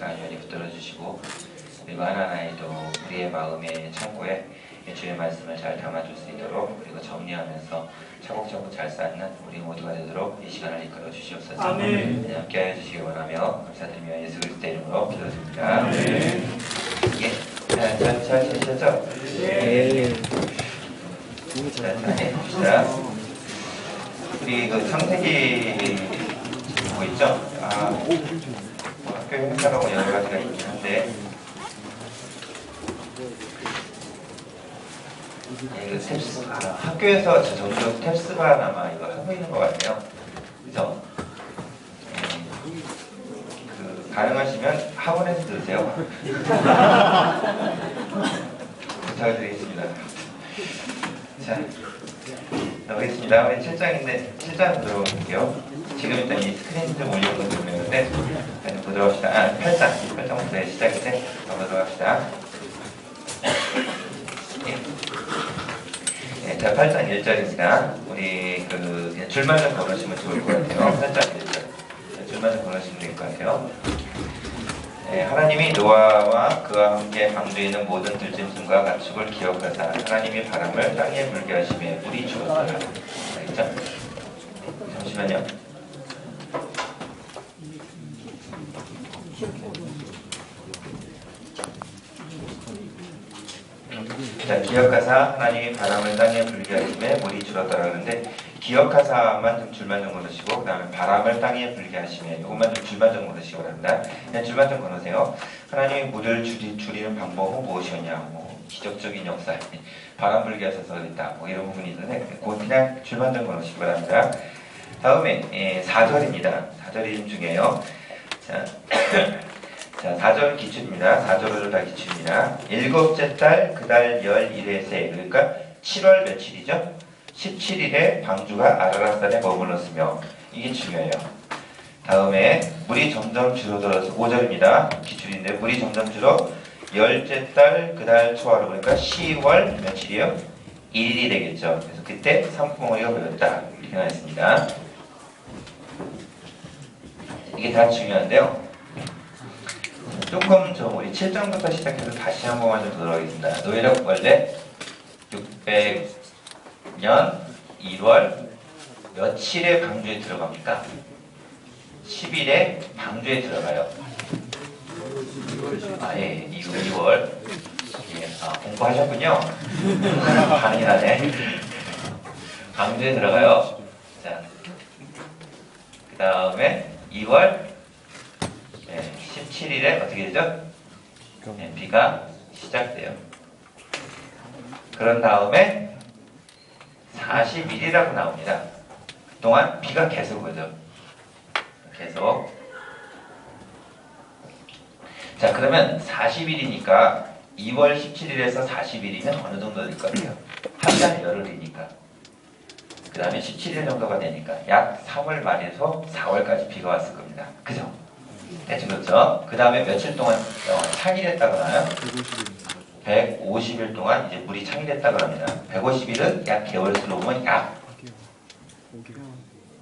간절히 붙들어 주시고, 그리고 하나하나에도 우리의 마음의 창고에 주의 말씀을 잘 담아줄 수 있도록, 그리고 정리하면서 차곡차곡 잘 쌓는 우리 모두가 되도록 이 시간을 이끌어 주시옵소서. 아멘. 함께하여 주시기 원하며 감사드리며 예수 그리스도의 이름으로 기도드립니다. 아멘. 예, 잘 계시죠? 네. 자, 봅시다. 우리 그 창세기 보고 있죠? 뭐 학교 행사라고 여러 가지가 있긴 한데, 학교에서 저쪽 탭스반 아마 이거 하고 있는 것 같아요. 그죠? 가능하시면 학원에서 들으세요. 부탁드리겠습니다. 자, 나오겠습니다. 우리 7장인데 7장 들어볼게요. 지금 일단 이 스크린 좀 올려보도록 되는데 보도록 합시다. 8장부터 시작인데 보도록 합시다. 네, 자, 8장 1절입니다. 우리 그냥 줄만 좀 걸으시면 좋을 것 같아요. 8장 1절. 줄만 좀 걸으시면 될 것 같아요. 네, 하나님이 노아와 그와 함께 방주에 있는 모든 들짐승과 가축을 기억하사 하나님이 바람을 땅에 불게 하심에 물이 죽었더라. 알겠죠? 잠시만요. 자, 기억하사 하나님이 바람을 땅에 불게 하심에 물이 줄었더라. 그런데 기억하사만 좀 줄만 좀 걸으시고, 그 다음에 바람을 땅에 불게 하심에 이것만 좀 줄만 좀 걸으시기 바랍니다. 그냥 줄만 좀 걸으세요. 하나님이 물을 줄이는 방법은 무엇이었냐, 뭐 기적적인 역사, 바람 불게 하셔서 그랬다, 뭐 이런 부분이 있는데 그냥 줄만 좀 걸으시기 바랍니다. 다음에 4절입니다. 4절이 좀 중요해요. 자, 자, 4절 기출입니다. 4절을 다 기출입니다. 일곱째 달 그 달 11일의 새, 그러니까 7월 며칠이죠? 17일에 방주가 아라랏산에 머물렀으며, 이게 중요해요. 다음에 물이 점점 줄어들어서 5절입니다. 기출인데 물이 점점 줄어 열째 달 그 달 초하루, 그러니까 10월 며칠이요? 1일이 되겠죠. 그래서 그때 산봉우리가 보였다. 이렇게 나왔습니다. 이게 다 중요한데요. 조금 좀 우리 7장부터 시작해서 다시 한 번만 좀 들어가겠습니다. 노예력 원래 600년 1월 며칠에 방주에 들어갑니까? 10일에 방주에 들어가요. 예, 2월. 예, 공부하셨군요. 반응이 나네. 방주에 들어가요. 자, 그 다음에 2월 17일에 어떻게 되죠? 비가 시작돼요. 그런 다음에 40일이라고 나옵니다. 그동안 비가 계속 오죠. 계속. 자, 그러면 40일이니까 2월 17일에서 40일이면 어느 정도 될 거예요? 한 달 열흘이니까. 그 다음에 17일 정도가 되니까 약 3월 말에서 4월까지 비가 왔을 겁니다. 그죠? 대충 그렇죠? 그 다음에 며칠 동안 창일했다고 하나요? 150일 동안 이제 물이 창일했다고 합니다. 150일은 약 개월수로 보면 약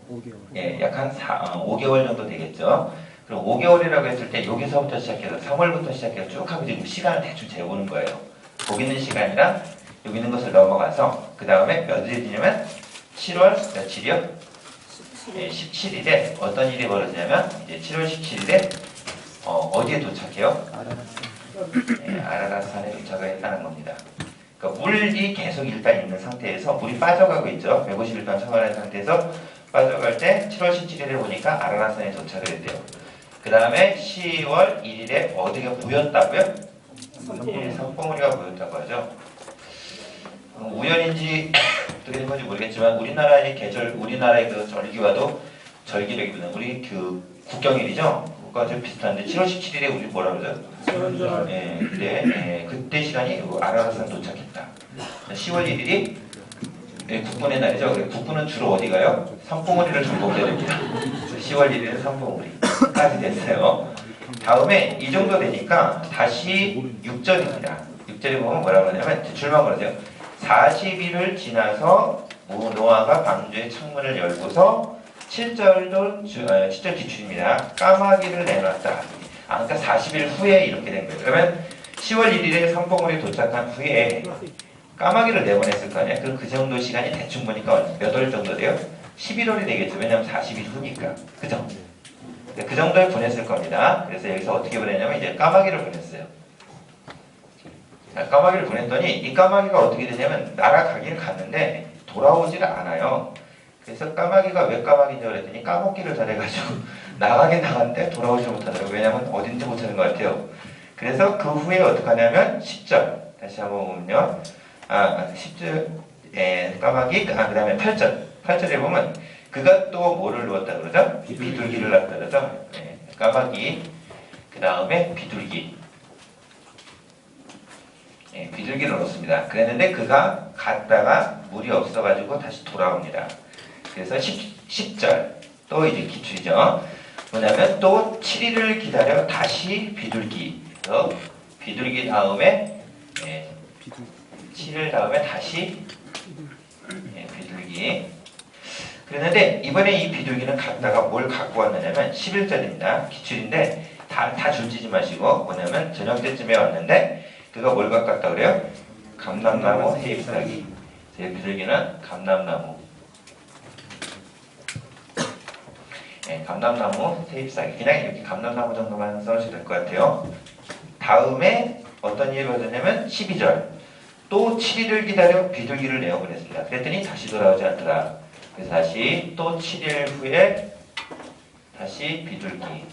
5개월 정도 되겠죠. 그럼 5개월이라고 했을 때 여기서부터 시작해서 3월부터 시작해서 쭉 하고 지금 시간을 대충 재보는 거예요. 거기 있는 시간이랑 여기 있는 것을 넘어가서 그 다음에 몇 일이냐면 7월 며칠이요? 17일에 어떤 일이 벌어지냐면 이제 7월 17일에 어디에 도착해요? 아라랏산에 도착을 했다는 겁니다. 그러니까 물이 계속 일단 있는 상태에서 물이 빠져가고 있죠. 150일 동안 생활한 상태에서 빠져갈 때 7월 17일에 보니까 아라랏산에 도착을 했대요. 그 다음에 10월 1일에 어디가 보였다고요? 산봉우리가 보였다고 하죠. 우연인지 어떻게 된 건지 모르겠지만 우리나라의 계절, 우리나라의 그 절기와도 절기라기보다는 우리 그 국경일이죠. 그거가 좀 비슷한데 7월 17일에 우리 뭐라 그러죠? 그때 시간이 아라랏산 도착했다. 10월 1일이 국군의 날이죠. 국군은 주로 어디 가요? 산봉우리를 정복해야 됩니다. 10월 1일은 산봉우리까지 됐어요. 다음에 이 정도 되니까 다시 6절입니다. 6절에 보면 뭐라고 하냐면 줄만 걸으세요. 40일을 지나서 노아가 방주의 창문을 열고서 7절 기출입니다. 까마귀를 내놨다. 그러니까 40일 후에 이렇게 된 거예요. 그러면 10월 1일에 선봉우리 도착한 후에 까마귀를 내보냈을 거 아니에요. 그럼 그 정도 시간이 대충 보니까 몇 월 정도 돼요? 11월이 되겠죠. 왜냐면 40일 후니까. 그죠? 그 정도에 보냈을 겁니다. 그래서 여기서 어떻게 보냈냐면 이제 까마귀를 보냈어요. 자, 까마귀를 보냈더니 이 까마귀가 어떻게 되냐면 날아가긴 갔는데 돌아오질 않아요. 그래서 까마귀가 왜 까마귀인지 그랬더니 까먹기를 잘해가지고 나가긴 나갔는데 돌아오지 못하더라고요. 왜냐면 어딘지 못 찾는 것 같아요. 그래서 그 후에 어떻게 하냐면 10절 다시 한번 보면요. 10절 까마귀 그 다음에 8절에 보면 그가 또 뭐를 넣었다 그러죠? 비둘기를 넣었다 그러죠? 까마귀 그 다음에 비둘기 비둘기를 넣습니다. 그랬는데 그가 갔다가 물이 없어가지고 다시 돌아옵니다. 그래서 10절 또 이제 기출이죠. 뭐냐면 또 7일을 기다려 다시 비둘기. 그래서 비둘기 다음에 7일 다음에 다시 비둘기. 그랬는데 이번에 이 비둘기는 갔다가 뭘 갖고 왔느냐면 11절입니다. 기출인데 다 줄지지 마시고 뭐냐면 저녁 때쯤에 왔는데 그가 뭘 갖고 왔다 그래요? 감람나무 세잎사기. 제 비둘기는 감람나무. 감람나무 세잎사기. 그냥 이렇게 감람나무 정도만 써주셔도 될 것 같아요. 다음에 어떤 일이 벌어졌냐면 12절. 또 7일을 기다려 비둘기를 내어보냈습니다. 그랬더니 다시 돌아오지 않더라. 그래서 다시 또 7일 후에 다시 비둘기.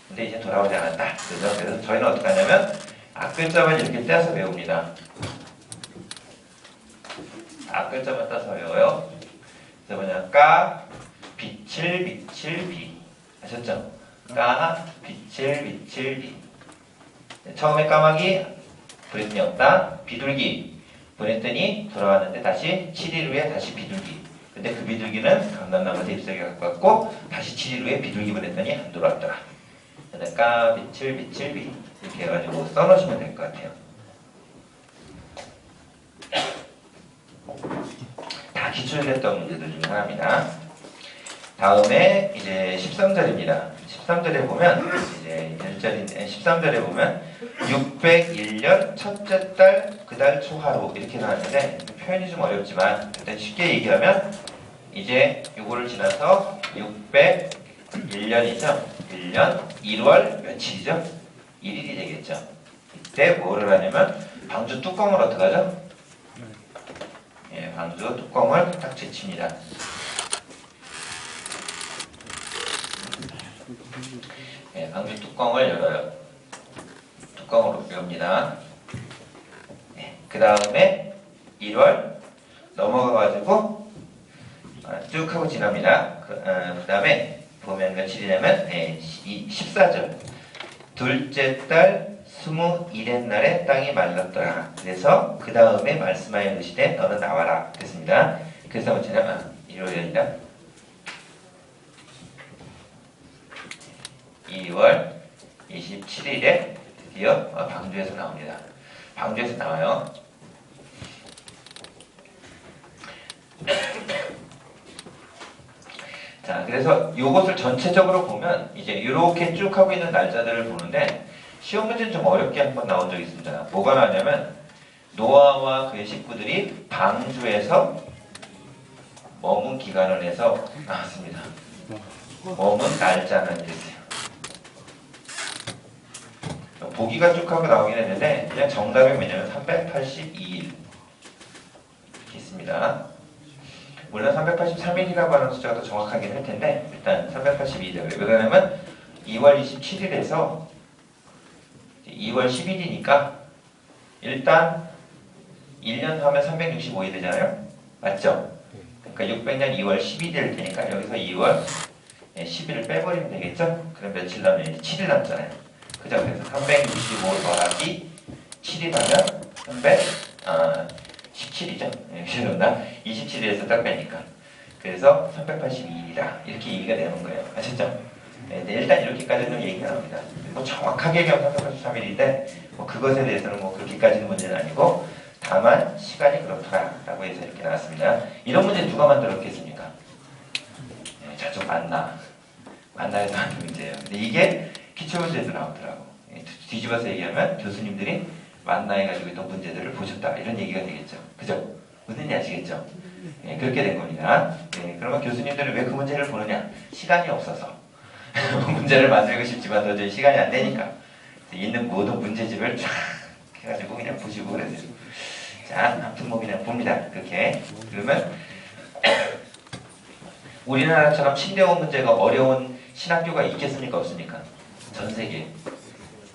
근데 이제 돌아오지 않았다. 그래서 저희는 어떻게 하냐면 앞글자만 이렇게 떼서 외웁니다. 앞글자만 따서 외워요. 그래서 뭐냐 까 빛을 비. 아셨죠? 까 빛을 비. 처음에 까마귀 보냈더니 없다. 비둘기 보냈더니 돌아왔는데 다시 7일 후에 다시 비둘기. 근데 그 비둘기는 감람나무 세잎사기 갖고 왔고 다시 7일 후에 비둘기 보냈더니 안 돌아왔더라. 그러니까 빛을 비 이렇게 해가지고 써놓으시면 될 것 같아요. 다 기출됐던 문제들 중 하나입니다. 다음에 이제 13절입니다. 13절에 보면 이제 13절에 보면 601년 첫째 달 그 달 초하루 이렇게 나왔는데 표현이 좀 어렵지만 일단 쉽게 얘기하면 이제 요거를 지나서 601년이죠. 1년 1월 며칠이죠? 1일이 되겠죠. 이때 뭐를 하냐면 방주 뚜껑을 어떻게 하죠? 방주 뚜껑을 딱 제칩니다. 방주 뚜껑을 열어요. 뚜껑으로 엽니다. 그 다음에 1월 넘어가가지고 쭉 하고 지납니다. 그 다음에 보면 며칠이냐면 14절 둘째 달 21의 날에 땅이 말랐더라. 그래서 그 다음에 말씀하여 이르시되 너는 나와라 그랬습니다. 그래서 뭐냐면 일요일입니다. 2월 27일에 드디어 방주에서 나옵니다. 방주에서 나와요. 자, 그래서 이것을 전체적으로 보면 이제 이렇게 쭉 하고 있는 날짜들을 보는데 시험 문제는 좀 어렵게 한번 나온 적이 있습니다. 뭐가 나왔냐면 노아와 그의 식구들이 방주에서 머문 기간을 해서 나왔습니다. 머문 날짜는 됐어요. 보기가 쭉 하고 나오긴 했는데 그냥 정답이 뭐냐면 382일 있습니다. 물론 383일이라고 하는 숫자가 더 정확하긴 할 텐데 일단 382일. 왜 그러냐면 2월 27일에서 2월 10일이니까 일단 1년 하면 365일 되잖아요. 맞죠? 그러니까 600년 2월 12일 되니까 여기서 2월 10일을 빼버리면 되겠죠? 그럼 며칠 남으면 7일 남잖아요. 그죠? 그래서 365 더하기 7일 하면 317이죠? 죄송합니다. 27일에서 딱 빼니까. 그래서 382일이다. 이렇게 얘기가 되는 거예요. 아셨죠? 네, 일단 이렇게까지는 얘기가 나옵니다. 뭐 정확하게 얘기하면 383일인데 뭐 그것에 대해서는 뭐 그렇게까지는 문제는 아니고 다만 시간이 그렇더라라고 해서 이렇게 나왔습니다. 이런 문제 누가 만들었겠습니까? 네, 저쪽 만나에서 하는 문제예요. 근데 이게 기출문제도 나오더라고. 뒤집어서 얘기하면 교수님들이 만나해가지고 있던 문제들을 보셨다 이런 얘기가 되겠죠. 그죠? 무슨 얘기 아시겠죠? 예, 그렇게 된 겁니다. 예, 그러면 교수님들은 왜 그 문제를 보느냐? 시간이 없어서 문제를 만들고 싶지만 도저히 시간이 안 되니까 있는 모든 문제집을 쫙 해가지고 그냥 보시고 그러세요. 자, 아무튼 뭐 그냥 봅니다. 그렇게. 그러면 우리나라처럼 신대원 문제가 어려운 신학교가 있겠습니까? 없습니까? 전 세계에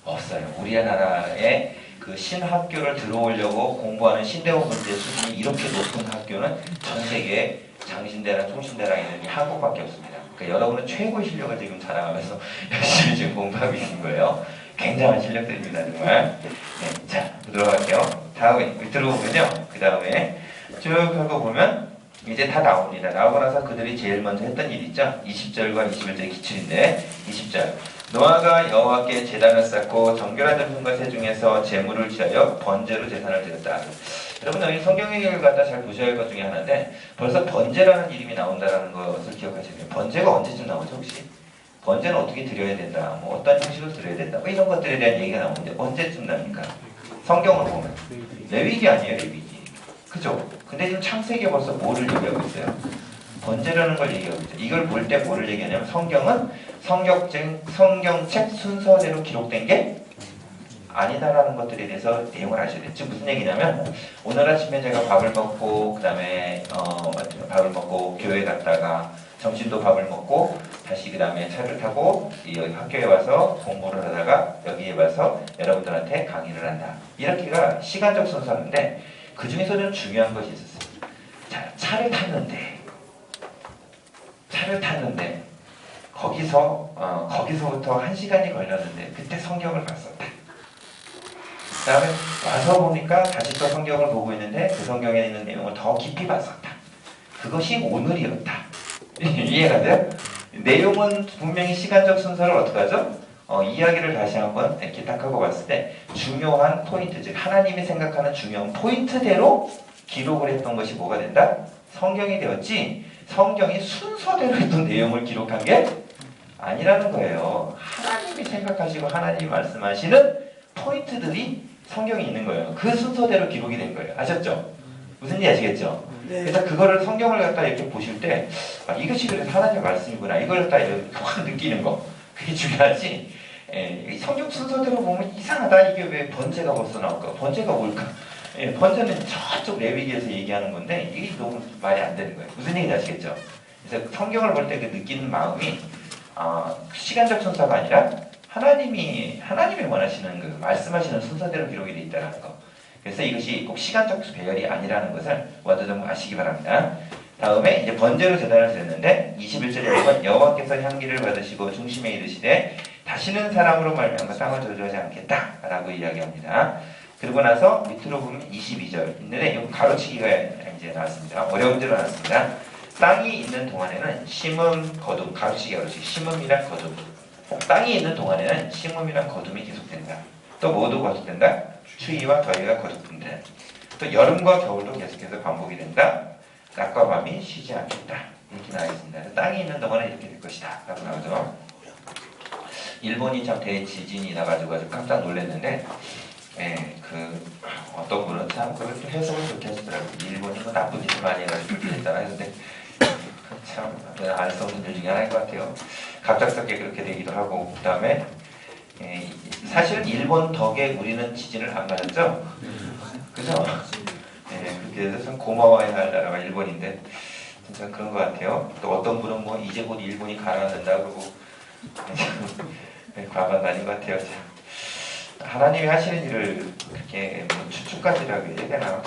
없어요. 우리나라에 그 신학교를 들어오려고 공부하는 신대원 문제 수준이 이렇게 높은 학교는 전 세계에 장신대랑 총신대랑 있는 한국밖에 없습니다. 그러니까 여러분은 최고의 실력을 지금 자랑하면서 열심히 지금 공부하고 있는 거예요. 굉장한 실력들입니다, 정말. 네, 자, 들어갈게요. 다음에 밑으로 보면요. 그 다음에 쭉 하고 보면 이제 다 나옵니다. 나오고 나서 그들이 제일 먼저 했던 일 있죠. 20절과 21절 기출인데 20절 노아가 여호와께 제단을 쌓고 정결한 짐승과 새 중에서 제물을 취하여 번제로 제사를 드렸다. 여러분 여기 성경을 갖다 잘 보셔야 할 것 중에 하나인데 벌써 번제라는 이름이 나온다는 것을 기억하셔야 돼요. 번제가 언제쯤 나오죠 혹시? 번제는 어떻게 드려야 된다, 뭐 어떤 형식으로 드려야 된다, 뭐 이런 것들에 대한 얘기가 나오는데 언제쯤 납니까? 성경을 보면 레위기 아니에요, 레위기. 그죠? 근데 지금 창세기에 벌써 뭐를 얘기하고 있어요? 번제라는 걸 얘기하고 있죠. 이걸 볼 때 뭐를 얘기하냐면 성경은 성경책 순서대로 기록된 게 아니다라는 것들에 대해서 내용을 아셔야 돼요. 지금 무슨 얘기냐면 오늘 아침에 제가 밥을 먹고 그 다음에 밥을 먹고 교회 갔다가 점심도 밥을 먹고 다시 그 다음에 차를 타고 여기 학교에 와서 공부를 하다가 여기에 와서 여러분들한테 강의를 한다. 이렇게가 시간적 순서인데 그 중에서 좀 중요한 것이 있었어요. 자, 차를 탔는데 거기서부터 1시간이 걸렸는데 그때 성경을 봤었다. 그 다음에 와서 보니까 다시 또 성경을 보고 있는데 그 성경에 있는 내용을 더 깊이 봤었다. 그것이 오늘이었다. 이해가 돼요? 내용은 분명히 시간적 순서를 어떻게 하죠? 이야기를 다시 한번 이렇게 딱 하고 봤을 때 중요한 포인트, 즉 하나님이 생각하는 중요한 포인트대로 기록을 했던 것이 뭐가 된다? 성경이 되었지 성경이 순서대로 했던 내용을 기록한 게 아니라는 거예요. 하나님이 생각하시고 하나님이 말씀하시는 포인트들이 성경에 있는 거예요. 그 순서대로 기록이 된 거예요. 아셨죠? 무슨 얘기 아시겠죠? 네. 그래서 그거를 성경을 갖다 이렇게 보실 때 이것이 그래서 하나님의 말씀이구나. 이걸 갖다 이렇게 확 느끼는 거. 그게 중요하지. 성경 순서대로 보면 이상하다. 이게 왜 번제가 벌써 나올까? 번제가 뭘까? 번제는 저쪽 레위기에서 얘기하는 건데 이게 너무 말이 안 되는 거예요. 무슨 얘기인지 아시겠죠? 그래서 성경을 볼 때 그 느끼는 마음이 시간적 순서가 아니라 하나님이 원하시는 그 말씀하시는 순서대로 기록이 되어 있다는 거. 그래서 이것이 꼭 시간적 배열이 아니라는 것을 먼저 좀 아시기 바랍니다. 다음에 이제 번제로 제단을 드렸는데 21절에 보면 여호와께서 향기를 받으시고 중심에 이르시되 다시는 사람으로 말미암아 땅을 저주하지 않겠다라고 이야기합니다. 그리고 나서 밑으로 보면 22절 있는데 이 가로치기가 이제 나왔습니다. 어려운 문제로 나왔습니다. 땅이 있는 동안에는 심음, 거둠, 가로치기, 심음이랑 거둠. 땅이 있는 동안에는 심음이랑 거둠이 계속된다. 또 뭐도 거듭된다? 추위와 더위가 거듭된다. 또 여름과 겨울도 계속해서 반복이 된다. 낮과 밤이 쉬지 않겠다. 이렇게 나와 있습니다. 땅이 있는 동안에 이렇게 될 것이다. 라고 나오죠. 일본이 참 대지진이 나가지고 아주 깜짝 놀랐는데 어떤 분은 참 그걸 또 해석을 좋게 하시더라고요. 일본이 뭐 나쁜 짓을 많이 해가지고 그렇게 했다고 했는데 참 알 수 없는 일 중에 하나인 것 같아요. 갑작스럽게 그렇게 되기도 하고 그 다음에 사실은 일본 덕에 우리는 지진을 안 맞았죠? 그죠? 그렇게 해서 참 고마워해야 할 나라가 일본인데 진짜 그런 것 같아요. 또 어떤 분은 뭐 이제 곧 일본이 가라앉는다 그러고 과반 아닌 것 같아요. 하나님이 하시는 일을 그렇게 뭐 추측까지라고 얘기하나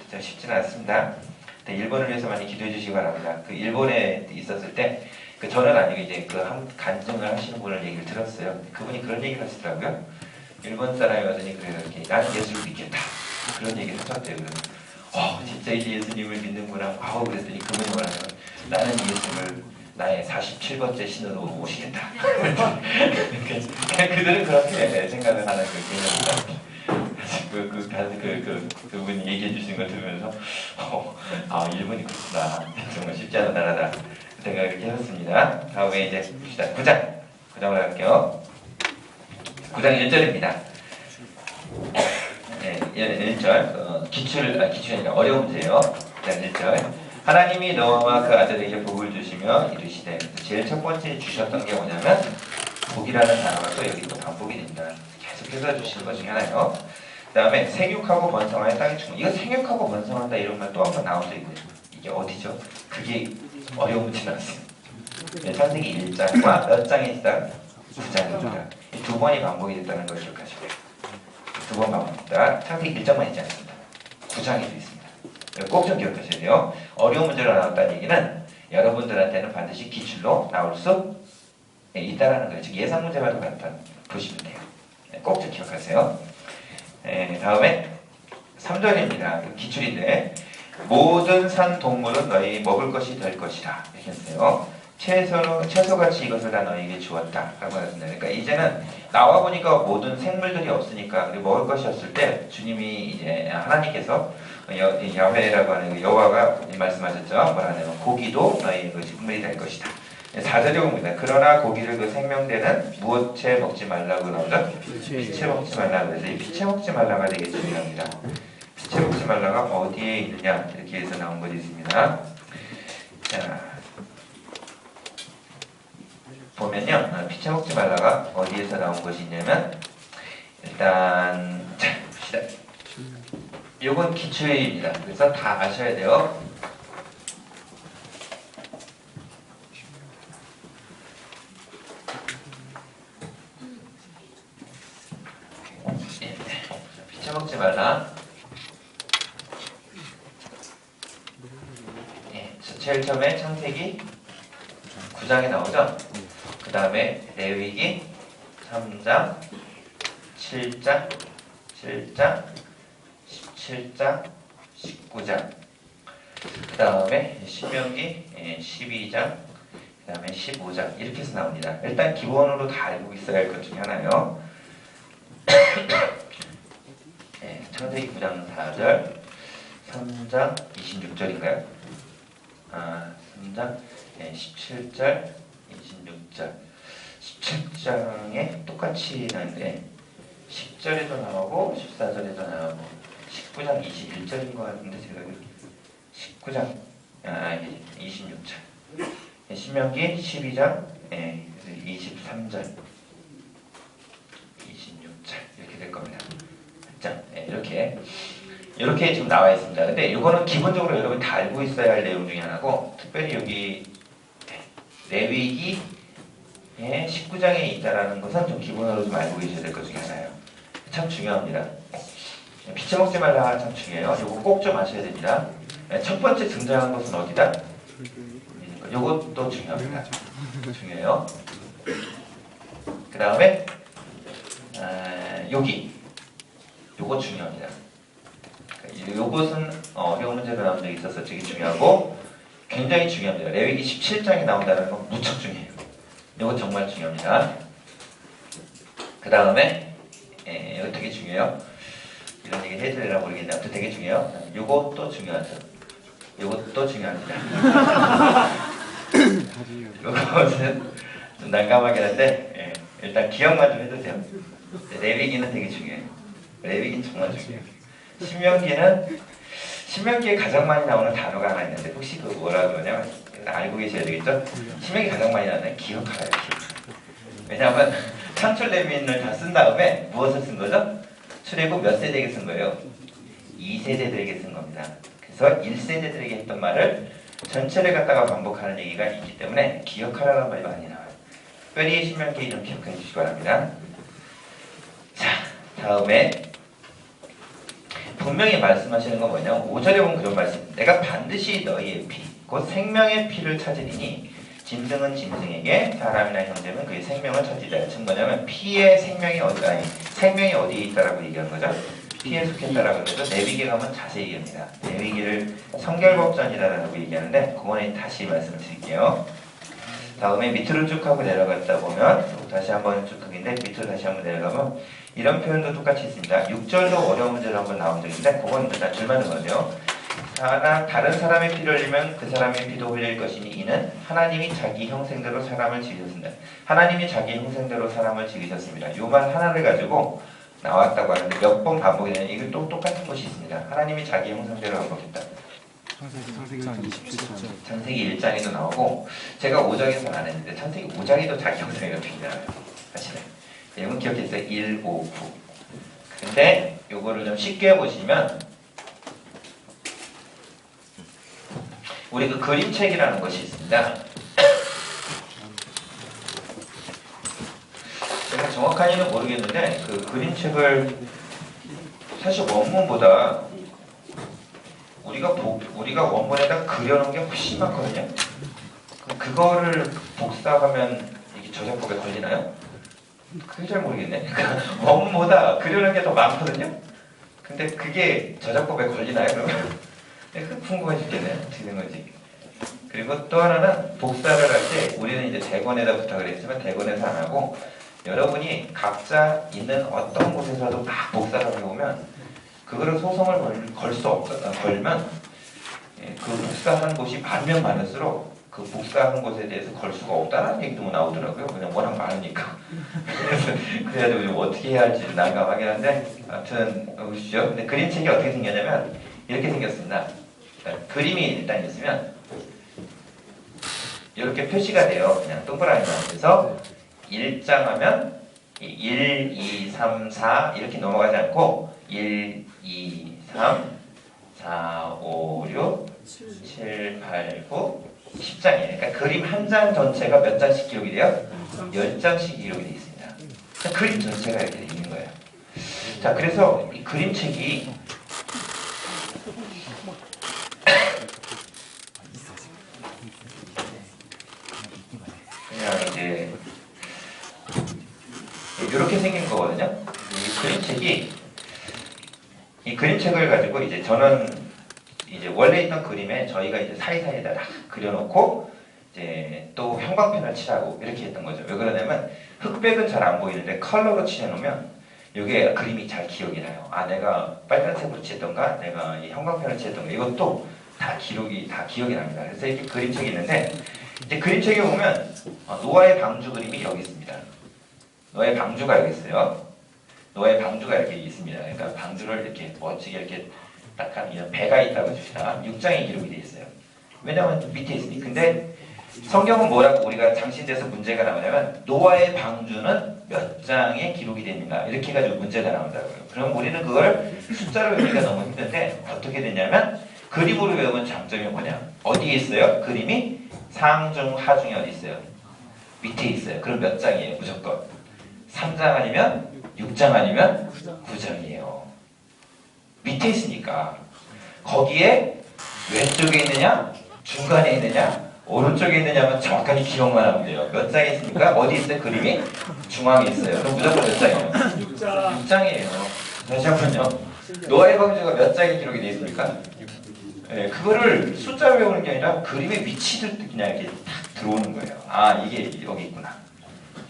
진짜 쉽지는 않습니다. 일본을 위해서 많이 기도해 주시기 바랍니다. 그 일본에 있었을 때 저는 아니고 이제 그 간증을 하시는 분을 얘기를 들었어요. 그분이 그런 얘기를 하시더라고요. 일본 사람이 와더니 그래요. 이렇게 나는 예수를 믿겠다. 그런 얘기를 하셨대요. 진짜 이제 예수님을 믿는구나. 그랬더니 그분이 뭐라면 나는 예수를 나의 47번째 신으로 모시겠다. 그들은 그렇게 생각을 하는 그 개념입니다. 그분이 얘기해 주신 걸 들으면서 일본이 그렇구나. 정말 쉽지 않은 나라다. 생각을 이렇게 했습니다. 다음에 이제 봅시다. 9장으로 갈게요. 9장 1절입니다. 네, 1절 기출이 아니라 어려운 문제예요. 9장 1절 하나님이 노아와 그 아들에게 복을 주시며 이르시되 제일 첫 번째 주셨던 게 뭐냐면 복이라는 단어가 또 여기 또 반복이 됩니다. 계속해서 주시는 것 중에 하나예요. 그 다음에 생육하고 번성하여 땅에 충만. 이거 생육하고 번성한다 이런 말 또 한 번 나온 적 있네요. 이게 어디죠? 그게 어려운 문제 나왔어요. 창세기 1장과 몇 장에 있다? 9장입니다. 두 번이 반복이 됐다는 걸 기억하시고요. 두 번 반복입니다. 창세기 1장만 있지 않습니다. 9장에도 있습니다. 꼭 좀 기억하셔야 돼요. 어려운 문제가 나왔다는 얘기는 여러분들한테는 반드시 기출로 나올 수 있다라는 거예요. 즉 예상 문제와도 같다 보시면 돼요. 꼭 좀 기억하세요. 다음에 3절입니다. 기출인데 모든 산 동물은 너희 먹을 것이 될 것이라 이렇게 했어요. 채소같이 이것을 다 너희에게 주었다 라고 하셨습니다. 그러니까 이제는 나와 보니까 모든 생물들이 없으니까 먹을 것이 없을 때 주님이 이제 하나님께서 야훼라고 하는 여호와가 말씀하셨죠. 뭐라냐면 고기도 너희 식물이 될 것이다. 4절에 봅니다. 그러나 고기를 그 생명되는 무엇에 먹지 말라고 나오죠? 피채 먹지 말라고 해서 이 피채 먹지 말라가 되게 중요합니다. 피채 먹지 말라가 어디에 있느냐 이렇게 해서 나온 것이 있습니다. 자, 보면요. 피채 먹지 말라가 어디에서 나온 것이 있냐면 일단 자 봅시다. 요건 기초입니다. 그래서 다 아셔야 돼요. 피채 먹지 말라. 제일 처음에 창세기 9장에 나오죠. 그 다음에 레위기 3장, 7장, 17장, 19장, 그 다음에 신명기 12장, 그 다음에 15장 이렇게 해서 나옵니다. 일단 기본으로 다 알고 있어야 할 것 중에 하나예요. 창세기 9장 4절, 3장 26절인가요? 3장 17절, 26절 17장에 똑같이 나는데 10절에도 나오고 14절에도 나오고 19장 21절인 것 같은데 제가 19장 26절 신명기 12장 23절 26절 이렇게 될 겁니다. 자, 이렇게 지금 나와 있습니다. 근데 이거는 기본적으로 여러분이 다 알고 있어야 할 내용 중에 하나고 특별히 여기 레위기 19장에 있다라는 것은 좀 기본으로 좀 알고 계셔야 될 것 중에 하나예요. 참 중요합니다. 피채 먹지 말라 참 중요해요. 이거 꼭 좀 아셔야 됩니다. 첫 번째 등장한 것은 어디다? 이것도 중요합니다. 중요해요. 그 다음에 여기 요거 중요합니다. 요것은 어려운 문제가 나온 적이 있어서 되게 중요하고 굉장히 중요합니다. 레위기 17장에 나온다는 건 무척 중요해요. 이거 정말 중요합니다. 그 다음에 이거 되게 중요해요. 이런 얘기 해드리려나 모르겠는데 아무튼 되게 중요해요. 요것도 중요하죠. 요것도 중요합니다. 요것은 좀 난감하긴 한데 일단 기억만 좀 해두세요. 레위기는 되게 중요해요. 레위기는 정말 중요해요. 신명기에 가장 많이 나오는 단어가 하나 있는데 혹시 그 뭐라고 하냐면 알고 계셔야 되겠죠? 신명기 가장 많이 나오는 기억하라요. 왜냐하면 창출레위인을 다 쓴 다음에 무엇을 쓴 거죠? 출애굽 몇 세대에게 쓴 거예요? 2세대들에게 쓴 겁니다. 그래서 1세대들에게 했던 말을 전체를 갖다가 반복하는 얘기가 있기 때문에 기억하라는 말이 많이 나와요. 특별히 신명기 좀 기억해 주시기 바랍니다. 자, 다음에 분명히 말씀하시는 건 뭐냐면 5절에 보면 그런 말씀. 내가 반드시 너희의 피, 곧 생명의 피를 찾으리니 짐승은 짐승에게 사람이나 형제는 그의 생명을 찾으리라. 즉 뭐냐면 피의 생명이 생명이 어디에 있다라고 얘기한 거죠? 피에 속했다라고 해서 레위기에 가면 자세히 얘기합니다. 레위기를 성결법전이라고 얘기하는데 그거는 다시 말씀을 드릴게요. 다음에 밑으로 쭉 하고 내려갔다 보면 다시 한번 쭉 하긴데 밑으로 다시 한번 내려가면 이런 표현도 똑같이 있습니다. 6절도 어려운 문제로 한번 나온 적인데 그건 일단 줄만한 거죠. 다른 사람의 피를 흘리면 그 사람의 피도 흘릴 것이니 이는 하나님이 자기 형생대로 사람을 지으셨습니다. 하나님이 자기 형생대로 사람을 지으셨습니다. 요 말 하나를 가지고 나왔다고 하는데 몇 번 반복이 되냐? 이거 또 똑같은 것이 있습니다. 하나님이 자기 형상대로 반복했다. 창세기 1장에도 나오고 제가 5장에서는 안 했는데 창세기 5장에도 자기 형상이라고 표현해요. 사실은. 이건 기억했어요. 1, 5, 9. 근데 요거를 좀 쉽게 보시면 우리 그 그림책이라는 것이 있습니다. 제가 정확한지는 모르겠는데 그 그림책을 사실 원문보다 우리가 원문에다 그려놓은 게 훨씬 많거든요. 그거를 복사하면 이게 저작법에 걸리나요? 그게 잘 모르겠네. 원문보다 그려놓은 게 더 많거든요. 근데 그게 저작법에 걸리나요? 그러면? 그 궁금해 죽겠네요. 어떻게 된 건지. 그리고 또 하나는 복사를 할 때 우리는 이제 대본에다 부탁을 했지만 대본에서 안 하고 여러분이 각자 있는 어떤 곳에서도 막 복사를 해보면 그거를 소송을 걸 수 없다 걸면 그 복사한 곳이 많으면 많을수록 그 복사한 곳에 대해서 걸 수가 없다는 얘기도 나오더라고요. 그냥 워낙 많으니까. 그래가지고 좀 어떻게 해야 할지 난감하긴 한데 아무튼 보시죠. 근데 그림책이 어떻게 생겼냐면 이렇게 생겼습니다. 그림이 일단 있으면 이렇게 표시가 돼요. 그냥 동그라미만. 그래서 1장 하면 1, 2, 3, 4 이렇게 넘어가지 않고 1, 2, 3, 4, 5, 6, 7, 8, 9, 10장이에요. 그러니까 그림 한 장 전체가 몇 장씩 기록이 돼요? 10장씩 기록이 되어 있습니다. 그림 전체가 이렇게 있는 거예요. 자, 그래서 이 그림책이 그냥 이제 이렇게 생긴 거거든요. 이 그림책을 가지고 이제 저는 이제 원래 있던 그림에 저희가 이제 사이사이에다 그려놓고 이제 또 형광펜을 칠하고 이렇게 했던 거죠. 왜 그러냐면 흑백은 잘 안 보이는데 컬러로 칠해놓으면 이게 그림이 잘 기억이 나요. 아, 내가 빨간색으로 칠했던가, 내가 이 형광펜을 칠했던가, 이것도 다 기억이 납니다. 그래서 이렇게 그림책이 있는데 이제 그림책에 보면 노아의 방주 그림이 여기 있습니다. 노아의 방주가 여기 있어요. 노아의 방주가 이렇게 있습니다. 그러니까 방주를 이렇게 멋지게 이렇게 딱 한 이런 배가 있다고 줍시다. 6장에 기록이 되어 있어요. 왜냐하면 밑에 있으니. 근데 성경은 뭐라고 우리가 장신돼서 문제가 나오냐면 노아의 방주는 몇 장에 기록이 됩니다. 이렇게 해가지고 문제가 나온다고요. 그럼 우리는 그걸 숫자로 외우기가 너무 힘든데 어떻게 되냐면 그림으로 외우면 장점이 뭐냐? 어디에 있어요? 그림이 상중 하중에 어디 있어요? 밑에 있어요. 그럼 몇 장이에요? 무조건 3장 아니면 6장 아니면 9장이에요. 밑에 있으니까 거기에 왼쪽에 있느냐 중간에 있느냐 오른쪽에 있느냐면 정확하게 기억만 하면 돼요. 몇 장에 있으니까 어디 있어요? 그림이 중앙에 있어요. 그럼 무조건 몇 장이에요? 6장이에요. 다시 한번요. 노아의 방주가 몇 장에 기록이 되어 있습니까? 네, 그거를 숫자로 외우는 게 아니라 그림의 위치를 그냥 이렇게 딱 들어오는 거예요. 아, 이게 여기 있구나.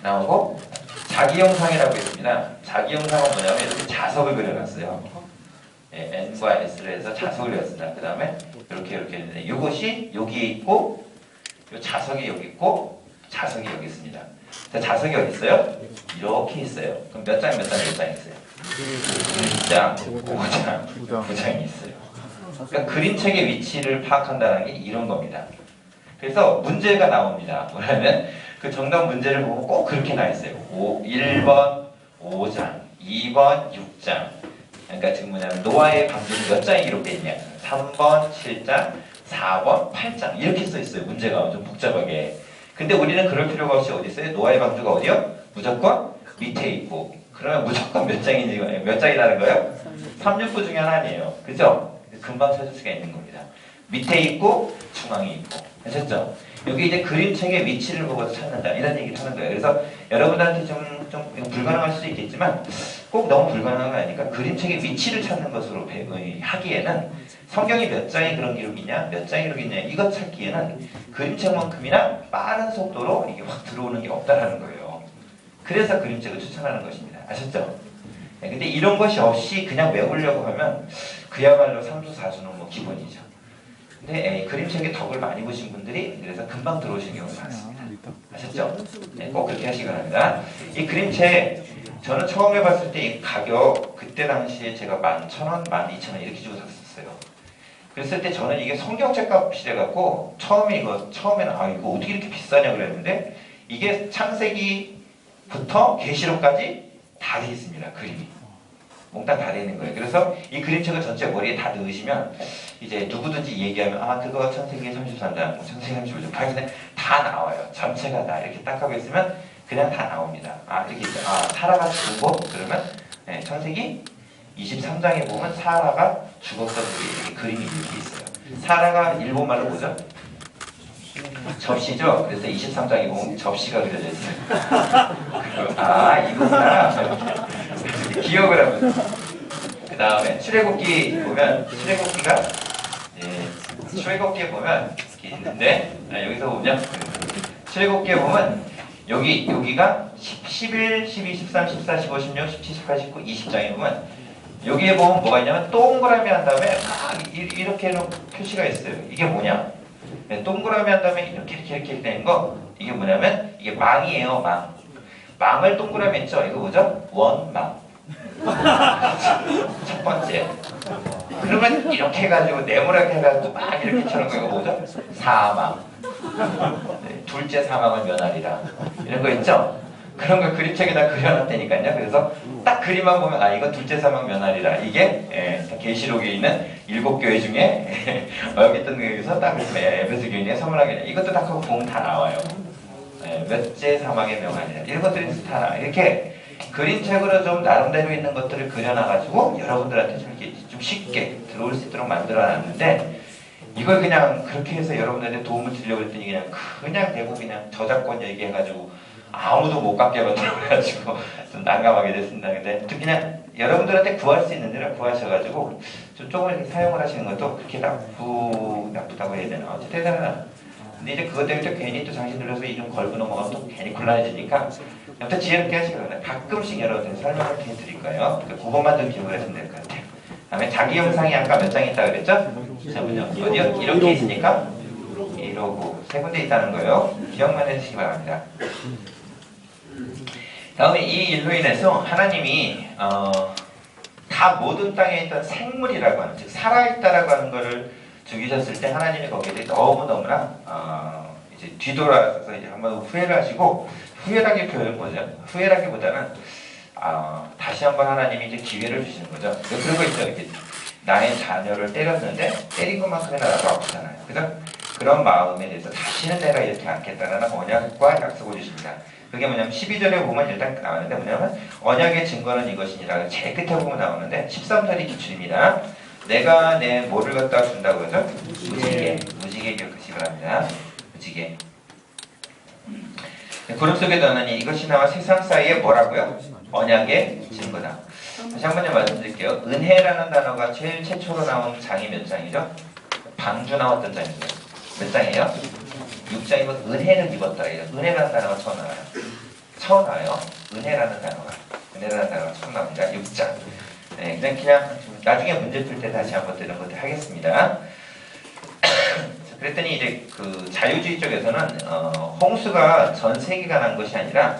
나오고 자기 형상이라고 있습니다. 자기 형상은 뭐냐면 이렇게 자석을 그려놨어요. N과 S를 해서 자석을 그렸습니다. 그 다음에 이렇게 했는데 이것이 여기에 있고 이 자석이 여기 있고 자석이 여기 있습니다. 자, 자석이 어디 있어요? 이렇게 있어요. 그럼 몇 장 있어요? 1장, 5장, 9장이 있어요. 그러니까 그림책의 위치를 파악한다는 게 이런 겁니다. 그래서 문제가 나옵니다. 뭐냐면 그 정답 문제를 보고 꼭 그렇게 나 있어요. 1번 5장, 2번 6장. 그러니까 지금 뭐냐면 노아의 방주는 몇 장이 기록되어 있냐? 3번 7장, 4번 8장 이렇게 써 있어요. 문제가 좀 복잡하게. 근데 우리는 그럴 필요가 없이 어디 있어요? 노아의 방주가 어디요? 무조건 밑에 있고. 그러면 무조건 몇 장인지 몇 장이라는 거예요? 369 중에 하나예요. 그죠? 금방 찾을 수가 있는 겁니다. 밑에 있고 중앙에 있고. 아셨죠? 여기 이제 그림책의 위치를 보고서 찾는다 이런 얘기를 하는 거예요. 그래서 여러분들한테 좀 불가능할 수도 있겠지만 꼭 너무 불가능한 거 아니니까 그림책의 위치를 찾는 것으로 하기에는 성경이 몇 장에 그런 기록이냐 몇 장에 기록이 있냐 이것 찾기에는 그림책만큼이나 빠른 속도로 이게 확 들어오는 게 없다라는 거예요. 그래서 그림책을 추천하는 것입니다. 아셨죠? 네, 근데 이런 것이 없이 그냥 외우려고 하면 그야말로 3수 4수는 뭐 기본이죠. 근데 그림책에 덕을 많이 보신 분들이 그래서 금방 들어오시는 경우가 많습니다. 아셨죠? 네, 꼭 그렇게 하시기 바랍니다. 이 그림책 저는 처음에 봤을 때 이 가격 그때 당시에 제가 11,000원, 12,000원 이렇게 주고 샀었어요. 그랬을 때 저는 이게 성경책 값이래 갖고 처음에는 이거 어떻게 이렇게 비싸냐 그랬는데 이게 창세기부터 계시록까지 다 돼 있습니다. 그림이 몽땅 다 돼 있는 거예요. 그래서 이 그림책을 전체 머리에 다 넣으시면 이제 누구든지 얘기하면 그거 창세기 33장, 창세기 35장 다 나와요. 전체가 다 이렇게 딱 하고 있으면 그냥 다 나옵니다. 이렇게 있어요. 사라가 죽고 그러면 창세기 23장에 보면 사라가 죽었던 이렇게 그림이 이렇게 있어요. 사라가 일본말로 뭐죠? 접시죠? 그래서 23장에 보면 접시가 그려져 있어요. 이거구나. 기억을 하면. 그 다음에 출애굽기 보면 출애굽기에 보면 이렇게 있는데 여기서 보면 출애굽기에 보면 여기가 11, 12, 13, 14, 15, 16, 17, 18, 19, 20장에 보면 여기에 보면 뭐가 있냐면 동그라미 한 다음에 이렇게 해놓은 표시가 있어요. 이게 뭐냐? 동그라미 한 다음에 이렇게 되는 거 이게 뭐냐면 이게 망이에요. 망을 동그라미 했죠? 이거 뭐죠? 원망. 첫 번째. 그러면 이렇게 해가지고 네모나게 해가지고 막 이렇게 쳐는 거 이거 뭐죠? 사망. 둘째 사망을 면하리라. 이런 거 있죠? 그런 걸 그림책에다 그려놨다니까요. 그래서 딱 그림만 보면 이거 둘째 사망 면하리라. 이게 계시록에 있는 7교회 중에 여기 있던 거에서 딱 에베소 교인의 선물하게 이것도 딱 하고 보면 다 나와요. 몇째 사망의 명하리라. 이런 것들이 다 나와요. 이렇게 그림책으로 좀 나름대로 있는 것들을 그려놔가지고 여러분들한테 좀 쉽게 들어올 수 있도록 만들어놨는데 이걸 그냥 그렇게 해서 여러분들한테 도움을 주려고 했더니 그냥 대고 그냥 저작권 얘기해가지고 아무도 못 갖게 만들어가지고 좀 난감하게 됐습니다. 근데 그냥 여러분들한테 구할 수 있는 데를 구하셔가지고 좀 조금 이렇게 사용을 하시는 것도 그렇게 나쁘다고 해야 되나? 어쨌든 근데 이제 그것 때문에 또 괜히 또 정신 들려서 이름 걸고 넘어가면 또 괜히 곤란해지니까 아무튼 지혜롭게 하시기 바랍니다. 가끔씩 여러분들 설명을 해드릴 거예요. 그것만 좀 기억을 하시면 될 것 같아요. 다음에 자기 영상이 아까 몇 장 있다고 그랬죠? 잠깐만요. 어디요? 이렇게 있으니까 1호고 세 군데 있다는 거예요. 기억만 해주시기 바랍니다. 다음에 이 일로 인해서 하나님이 다 모든 땅에 있던 생물이라고 하는 즉 살아있다라고 하는 것을 죽이셨을 때 하나님이 거기에 대해 너무너무나 이제 뒤돌아서 이제 한번 후회를 하시고 후회라기 표현은 뭐죠? 후회라기보다는 다시 한번 하나님이 이제 기회를 주시는 거죠. 그런 거 있죠. 이렇게 나의 자녀를 때렸는데 때린 것만큼이나 나도 아프잖아요. 그죠? 그런 마음에 대해서 다시는 내가 이렇게 않겠다라는 언약과 약속을 주십니다. 그게 뭐냐면 12절에 보면 일단 나오는데 뭐냐면 언약의 증거는 이것이니라. 제일 끝에 보면 나오는데 13절이 기출입니다. 내가 내 뭐를 갖다 준다고 그러죠? 무지개 기억하시기 바랍니다. 무지개. 구름 속에 넣으니 이것이 나와 세상 사이에 뭐라고요? 언약의 증거다. 다시 한 번 말씀드릴게요. 은혜라는 단어가 제일 최초로 나온 장이 몇 장이죠? 방주 나왔던 장이죠. 몇 장이에요? 6장이면 은혜를 입었다. 은혜라는 단어가 처음 나와요. 은혜라는 단어가 처음 나옵니다. 6장. 그냥 나중에 문제 풀 때 다시 한번 이런 것들 하겠습니다. 그랬더니 이제 그 자유주의 쪽에서는 홍수가 전 세계가 난 것이 아니라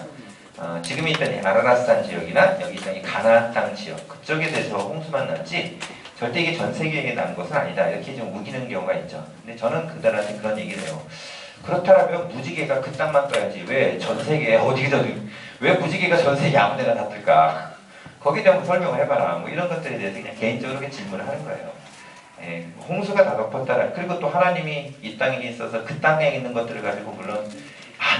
지금 있던 이 아라라스탄 지역이나 여기 있던 이 가나안 땅 지역 그쪽에 대해서 홍수만 났지 절대 이게 전 세계에 난 것은 아니다 이렇게 좀 우기는 경우가 있죠. 근데 저는 그들한테 그런 얘기를 해요. 그렇다면 무지개가 그 땅만 떠야지 왜 전 세계에 어디든 왜 무지개가 전 세계 아무데나 다 뜰까? 거기에 대한 설명을 해봐라. 뭐 이런 것들에 대해서 그냥 개인적으로 질문을 하는 거예요. 홍수가 다 덮었다라. 그리고 또 하나님이 이 땅에 있어서 그 땅에 있는 것들을 가지고 물론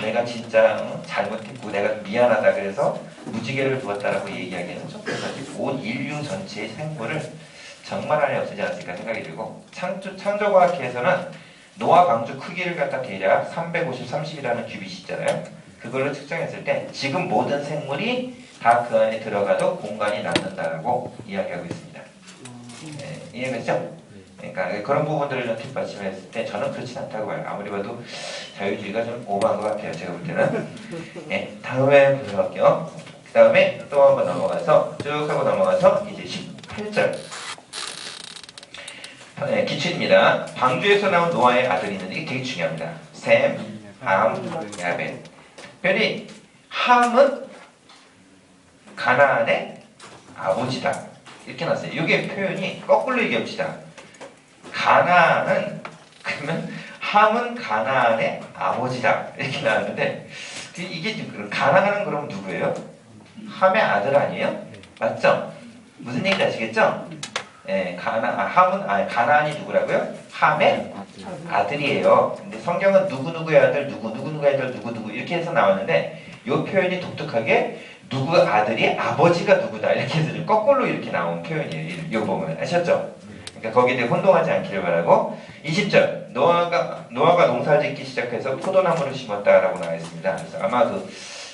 내가 진짜 잘못했고 내가 미안하다 그래서 무지개를 두었다라고 얘기하기에는 좀 그렇지. 온 인류 전체의 생물을 정말 안에 없애지 않았을까 생각이 들고 창조과학회에서는 노아 방주 크기를 갖다 대략 350, 30이라는 규빗이 있잖아요. 그걸로 측정했을 때 지금 모든 생물이 다 그 안에 들어가도 공간이 남는다라고 이야기하고 있습니다. 이해가시죠? 그러니까 그런 부분들을 좀 뒷받침했을 때 저는 그렇진 않다고 봐요. 아무리 봐도 자유주의가 좀 오버한 것 같아요. 제가 볼 때는. 다음에 보도록 할게요. 그 다음에 또 한번 넘어가서 쭉 하고 넘어가서 이제 18절 네, 기출입니다. 방주에서 나온 노아의 아들이 있는데 이게 되게 중요합니다. 셈, 함, 야벳. 특별히 함은 가나안의 아버지다. 이렇게 나왔어요. 이게 표현이 거꾸로 얘기합시다. 가나안은 그러면 함은 가나안의 아버지다. 이렇게 나왔는데 이게 지금 가나안은 그럼 누구예요? 함의 아들 아니에요? 맞죠? 무슨 얘기인지 아시겠죠? 예, 가나안이 누구라고요? 함의 아들이에요. 근데 성경은 누구누구의 아들, 누구누구의 아들, 누구누구 이렇게 해서 나왔는데 이 표현이 독특하게 누구 아들이 아버지가 누구다 이렇게 해서 좀 거꾸로 이렇게 나온 표현이에요. 이거 보면 아셨죠? 그러니까 거기에 대해 혼동하지 않기를 바라고. 20절 노아가 농사를 짓기 시작해서 포도나무를 심었다라고 나와 있습니다. 그래서 아마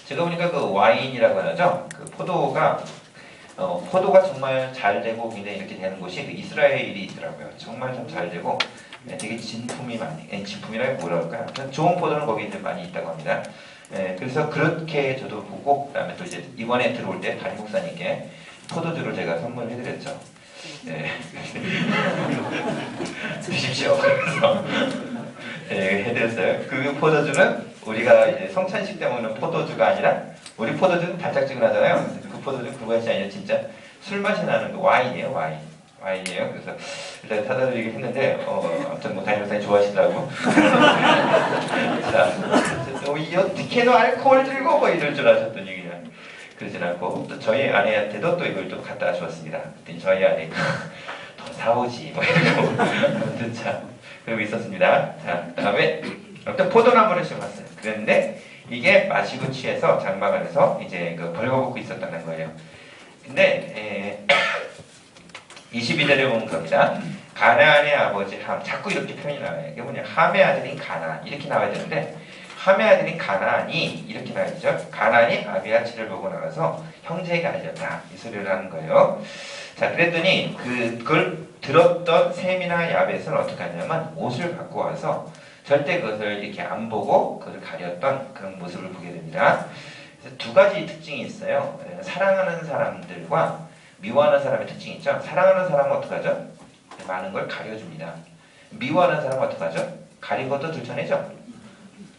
제가 보니까 와인이라고 하죠. 포도가 정말 잘 되고 굉장히 이렇게 되는 곳이 이스라엘이 있더라고요. 정말 좀 잘 되고 되게 진품이라고 뭐라 할까요? 좋은 포도는 거기 많이 있다고 합니다. 그래서 그렇게 저도 보고 그다음에 또 이제 이번에 들어올 때 담임 목사님께 포도주를 제가 선물해드렸죠. 드십시오. 그래서 해드렸어요. 그 포도주는 우리가 이제 성찬식 때 먹는 포도주가 아니라 우리 포도주는 달짝지근하잖아요. 그 포도주는 그것이 아니라 진짜 술 맛이 나는 그 와인이에요. 와인이에요. 그래서 일단 사다 드리긴 했는데 아무튼 뭐 담임 목사님 좋아하시더라고. 자, 어떻게 너 알코올 들고 뭐 이럴 줄 아셨더니 그냥 그러진 않고 또 저희 아내한테도 또 이걸 또 갖다 주었습니다. 그랬더니 저희 아내가 더 사오지 뭐 이러고 아무튼 참 그러고 있었습니다. 자, 그다음에 어떤 포도나무를 심었어요. 그랬는데 이게 마시고 취해서 장막 안에서 이제 벌거벗고 있었다는 거예요. 근데 22절에 보면 겁니다. 가나안의 아버지 함. 자꾸 이렇게 표현이 나와요. 이게 뭐냐? 함의 아들인 가나안 이렇게 나와야 되는데 함의 아들인 가나안이 이렇게 나와야죠. 가나안이 아비아치를 보고 나가서 형제에게 알렸다. 이 소리를 하는 거예요. 자, 그랬더니 그걸 들었던 셈이나 야벳은 어떻게 하냐면 옷을 갖고 와서 절대 그것을 이렇게 안 보고 그것을 가렸던 그런 모습을 보게 됩니다. 그래서 두 가지 특징이 있어요. 사랑하는 사람들과 미워하는 사람의 특징이 있죠. 사랑하는 사람은 어떡하죠? 많은 걸 가려줍니다. 미워하는 사람은 어떡하죠? 가리고도 들춰내죠.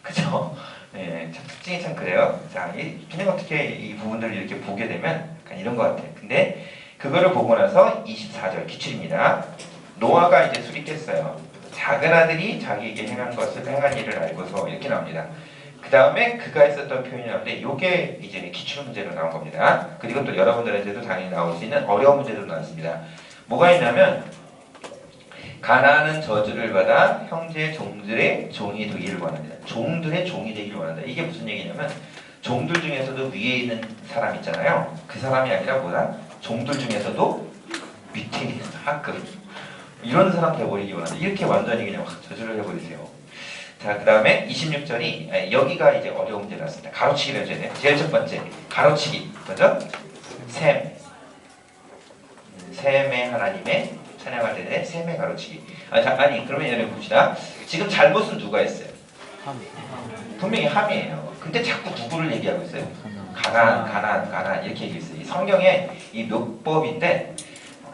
그죠? 네, 참 특징이 참 그래요. 자, 그냥 어떻게 이 부분들을 이렇게 보게 되면 약간 이런 것 같아요. 근데 그거를 보고 나서 24절 기출입니다. 노아가 이제 술이 깼어요. 작은 아들이 자기에게 행한 일을 알고서 이렇게 나옵니다. 그 다음에 그가 했었던 표현이 나오는데 이게 이제 기출 문제로 나온 겁니다. 그리고 또 여러분들한테도 당연히 나올 수 있는 어려운 문제도 나왔습니다. 뭐가 있냐면 가나안은 저주를 받아 형제 종들의 종이 되기를 원합니다. 종들의 종이 되기를 원한다. 이게 무슨 얘기냐면 종들 중에서도 위에 있는 사람 있잖아요. 그 사람이 아니라 뭐다? 종들 중에서도 밑에 있는 하급 이런 사람 돼버리기 원한다. 이렇게 완전히 그냥 저주를 해버리세요. 자, 그 다음에 26절이 여기가 이제 어려운 문제 나왔습니다. 가로치기를 해줘야 돼요. 제일 첫 번째 가로치기 뭐죠? 셈의 하나님의 찬양할 때는 셈의 가로치기. 그러면 여러분 봅시다. 지금 잘못은 누가 했어요? 분명히 함이에요. 근데 자꾸 누구를 얘기하고 있어요? 가나안 이렇게 얘기했어요. 이 성경에 이 묘법인데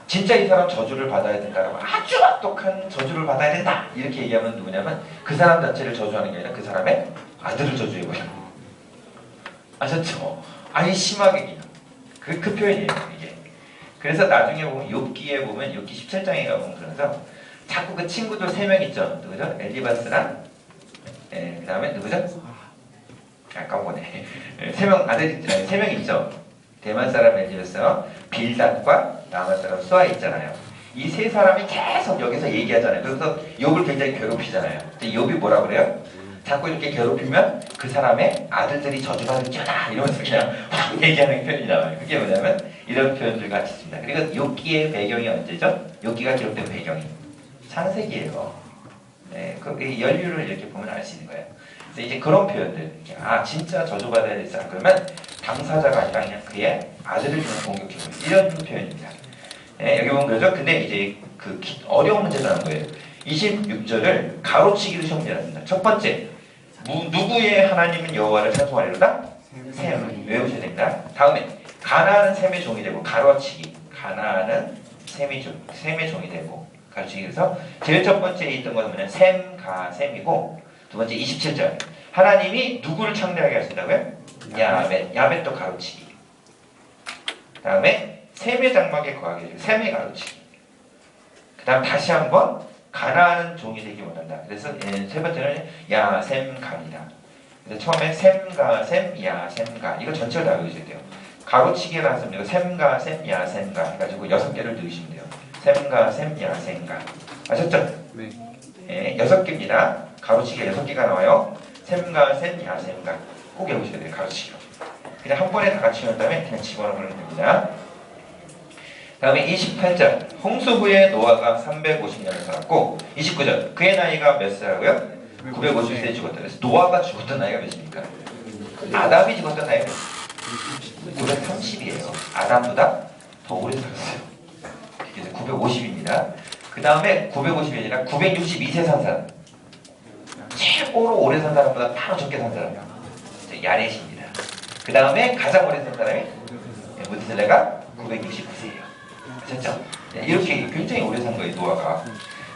진짜 이 사람 저주를 받아야 된다라고 아주 악독한 저주를 받아야 된다 이렇게 얘기하면 누구냐면 그 사람 자체를 저주하는 게 아니라 그 사람의 아들을 저주해버려. 아셨죠? 아예 심하게 그냥 그 표현이에요 이게. 그래서 나중에 보면 욥기에 보면 욥기 17장에 가보면 그러면서 자꾸 그 친구들 3명 있죠. 누구죠? 엘리바스랑 그 다음에 누구죠? 까먹네. 3명 있죠. 대만 사람 엘리바스요. 빌닷과 남한 사람 수아 있잖아요. 이 세 사람이 계속 여기서 얘기하잖아요. 그래서 욥을 굉장히 괴롭히잖아요. 근데 욥이 뭐라 그래요? 자꾸 이렇게 괴롭히면 그 사람의 아들들이 저주받을 줄알아 이러면서 그냥 확 얘기하는 표현이 나와요. 그게 뭐냐면 이런 표현들 같이 있습니다. 그리고 욥기의 배경이 언제죠? 욥기가 기록된 배경이 창세기예요. 네, 그 연류를 이렇게 보면 알 수 있는 거예요. 그래서 이제 그런 표현들, 진짜 저주받아야 될 사람 그러면 당사자가 아니라 그냥 그의 아들을 그냥 공격해요. 이런 표현입니다. 네, 여기 보면 그러죠. 근데 이제 어려운 문제가 나온 거예요. 26절을 가로치기로 정리합니다. 첫 번째, 누구의 하나님은 여호와를 찬송하리로다? 셈 외우셔야 됩니다. 다음에 가나안은 셈의 종이 되고 가로치기. 가나안은 셈의 종이 되고 가르치기. 그래서 제일 첫 번째에 있던 것은 뭐냐? 셈, 가, 셈이고 두 번째 27절. 하나님이 누구를 창대하게 하신다고요? 야벳. 야벳도 가르치기. 다음에 셈의 장막에 거하게 해주고 셈의 가르치기. 그 다음 다시 한번 가나하는 종이 되기 원한다. 그래서 세 번째는 야셈가입니다. 그래서 처음에 셈가, 셈, 야셈가 이거 전체를 다 외우셔야 돼요. 가로치기를 하시면 셈가, 셈, 야셈가 해가지고 6개를 넣으시면 돼요. 셈가, 셈, 야셈가. 아셨죠? 네. 네, 6개입니다. 가로치기가 6개가 나와요. 셈가, 셈, 야셈가 꼭 외우셔야 돼요. 가로치기로. 그냥 한 번에 다 같이 외운 다음에 그냥 집어넣으면 됩니다. 다음에 28절. 홍수 후에 노아가 350년을 살았고 29절. 그의 나이가 몇 살이라고요? 950세에 죽었다. 그래서 노아가 죽었던 나이가 몇입니까? 아담이 죽었던 나이가 930이에요. 아담보다 더 오래 살았어요. 그래서 950입니다. 그 다음에 950이 아니라 962세 산 사람. 최고로 오래 산 사람보다 바로 적게 산 사람. 야렛입니다. 그 다음에 가장 오래 산 사람이 무드셀레가 969세예요. 아셨죠? 이렇게 굉장히 오래 산 거예요, 노아가.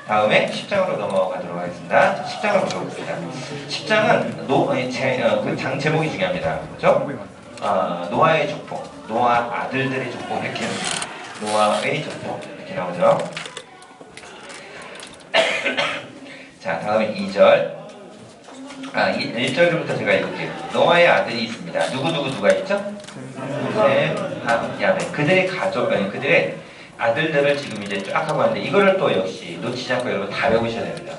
다음에 10장으로 넘어가도록 하겠습니다. 10장을 보겠습니다. 10장은 그 장 제목이 중요합니다. 그렇죠? 노아의 족보, 노아 아들들의 족보 이렇게 노아의 족보 이렇게 나오죠. 자, 다음에 2절. 1절부터 제가 읽을게요. 노아의 아들이 있습니다. 누가 있죠? 셈, 함, 야벳. 그들의 가족, 그들의 아들들을 지금 이제 쫙 하고 하는데 이거를 또 역시 놓치지 않고 여러분 다 외우셔야 됩니다.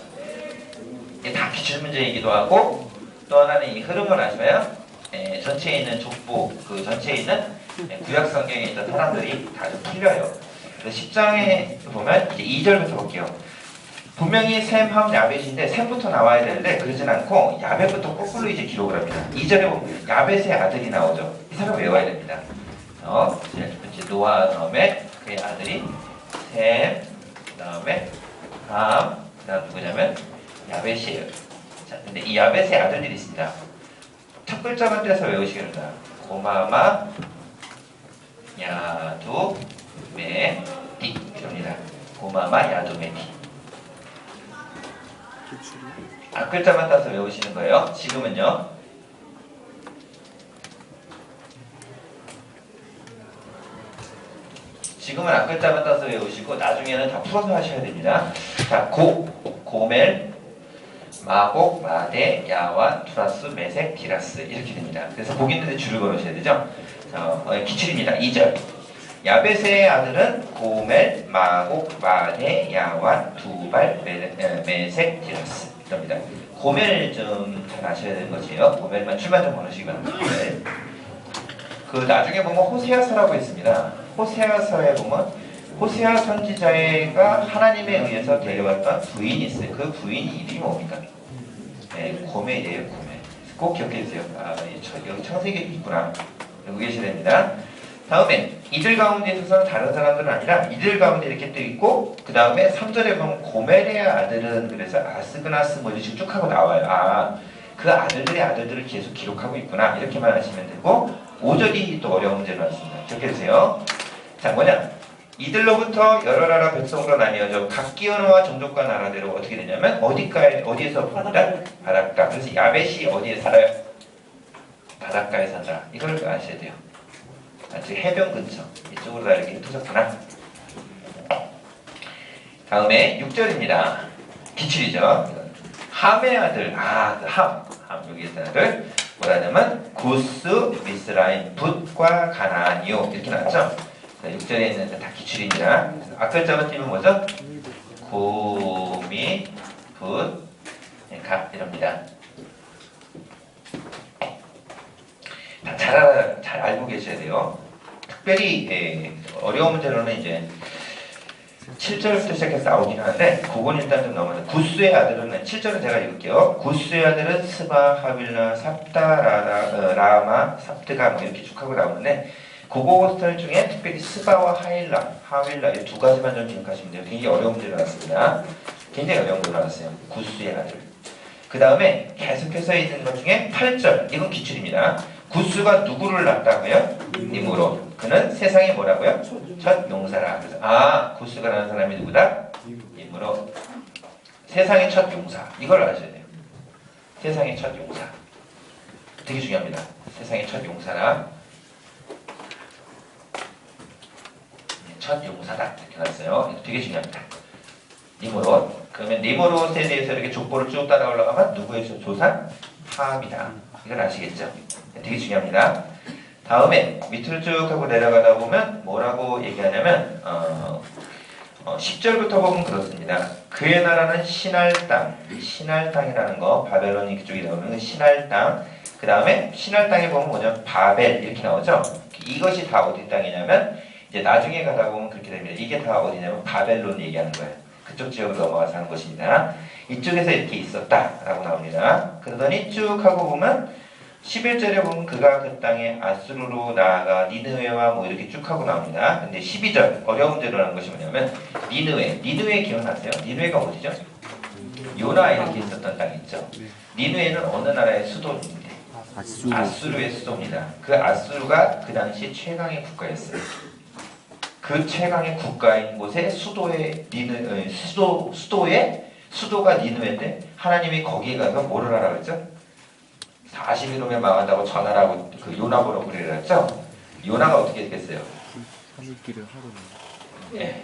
이게 다 기출문제이기도 하고 또 하나는 이 흐름을 아시면 전체에 있는 족보, 그 전체에 있는 구약 성경에 있던 사람들이 다 좀 풀려요. 그래서 10장에 보면 이제 2절부터 볼게요. 분명히 셈, 함, 야벳인데 셈부터 나와야 되는데 그러진 않고 야벳부터 거꾸로 이제 기록을 합니다. 2절에 보면 야벳의 아들이 나오죠. 이 사람 외워야 됩니다. 이제 노아 다음에 그의 아들이 셈, 그 다음에 함, 그 다음 누구냐면 야벳이에요. 자, 근데 이 야벳의 아들들이 있습니다. 첫 글자만 떼서 외우시겠다. 고마마, 야두, 메디 이럽니다. 고마마, 야두, 메디. 앞글자만 따서 외우시는 거예요. 지금은요. 지금은 앞글자만 따서 외우시고 나중에는 다 풀어서 하셔야 됩니다. 자, 고멜, 마곡, 마데, 야완, 투라스, 메색, 디라스 이렇게 됩니다. 그래서 보기는데 줄을 걸으셔야 되죠. 자, 기출입니다. 2절. 야벳의 아들은 고멜, 마곡, 마데, 야완, 두발, 메색, 디라스 이럽니다. 고멜 좀 잘 아셔야 되는 거지요. 고멜만 출만 좀 걸으시기 바랍니다. 그 나중에 보면 호세아서라고 있습니다. 호세아서에 보면 호세아 선지자가 하나님에 의해서 데려왔던 부인이 있어요. 그 부인 이름이 뭡니까? 네, 고멜이에요. 고멜. 꼭 기억해 주세요. 여기 창세기에 있구나. 여기 계셔야 됩니다. 다음에 이들 가운데 있어서는 다른 사람들은 아니라 이들 가운데 이렇게 또 있고 그 다음에 3절에 보면 고멜의 아들은 그래서 아스그나스 뭐지 쭉 하고 나와요. 그 아들들의 아들들을 계속 기록하고 있구나 이렇게만 하시면 되고 5절이 또 어려운 문제로 왔습니다. 기억해주세요. 자, 뭐냐? 이들로부터 여러 나라 백성으로 나뉘어져 각 기언어와 종족과 나라대로 어떻게 되냐면 어디에서 본다? 바닷가. 그래서 야벳이 어디에 살아요? 바닷가에 산다. 이걸 아셔야 돼요. 즉 해변 근처 이쪽으로 다 이렇게 흩어졌구나. 다음에 6절입니다. 기출이죠. 함의 아들, 함 여기 있는 아들 뭐라 하냐면 구스, 미스라임, 붓과 가나안이요 이렇게 나왔죠. 6절에 있는 다 기출입니다. 앞글자만 띄면 뭐죠? 고미, 붓, 가 이럽니다. 잘 알고 계셔야 돼요. 특별히 어려운 문제로는 이제 7절부터 시작해서 나오긴 하는데 그건 일단 좀 넘어서 구스의 아들은 7절은 제가 읽을게요. 구스의 아들은 스바, 하빌라, 삽다, 라마, 삽드가 뭐 이렇게 쭉 하고 나오는데 그거 스타일 중에 특별히 스바와 하윌라 이 두 가지만 좀 기억하시면 돼요. 굉장히 어려운 문제가 나왔습니다. 굉장히 어려운 문제가 나왔어요. 구스의 아들. 그 다음에 계속해서 있는 것 중에 8절 이건 기출입니다. 구스가 누구를 낳았다고요? 니므롯. 그는 세상에 뭐라고요? 첫 용사라. 그래서 구스가라는 사람이 누구다? 니므롯. 세상의 첫 용사. 이걸 아셔야 돼요. 세상의 첫 용사. 되게 중요합니다. 세상의 첫 용사라. 첫 용사다. 이렇게 나왔어요. 되게 중요합니다. 니므롯. 그러면 니므롯에 대해서 이렇게 족보를 쭉 따라 올라가면 누구의 조상? 함이다. 이걸 아시겠죠? 되게 중요합니다. 다음에 밑으로 쭉 하고 내려가다 보면 뭐라고 얘기하냐면 10절부터 보면 그렇습니다. 그의 나라는 신할 땅, 신할 땅이라는 거 바벨론이 그쪽에 나오면 신할 땅. 그 다음에 신할 땅에 보면 뭐냐면 바벨 이렇게 나오죠. 이것이 다 어디 땅이냐면 이제 나중에 가다 보면 그렇게 됩니다. 이게 다 어디냐면 바벨론 얘기하는 거예요. 그쪽 지역으로 넘어가서 하는 것입니다. 이쪽에서 이렇게 있었다라고 나옵니다. 그러더니 쭉 하고 보면 11절에 보면 그가 그 땅에 아수르로 나아가 니느웨와 뭐 이렇게 쭉 하고 나옵니다. 근데 12절 어려운 문제로 하는 것이 뭐냐면 니느웨 기억나세요? 니느웨가 어디죠? 요나 이렇게 있었던 땅이 있죠. 니느웨는 어느 나라의 수도입니다. 아수르의 수도입니다. 그 아수르가 그 당시 최강의 국가였어요. 그 최강의 국가인 곳에 수도가 니느웨인데 하나님이 거기에 가서 뭐를 하라고 했죠? 40일이면 망한다고 전하라고 그 요나 보러 그래라 했죠? 요나가 어떻게 됐겠어요? 예.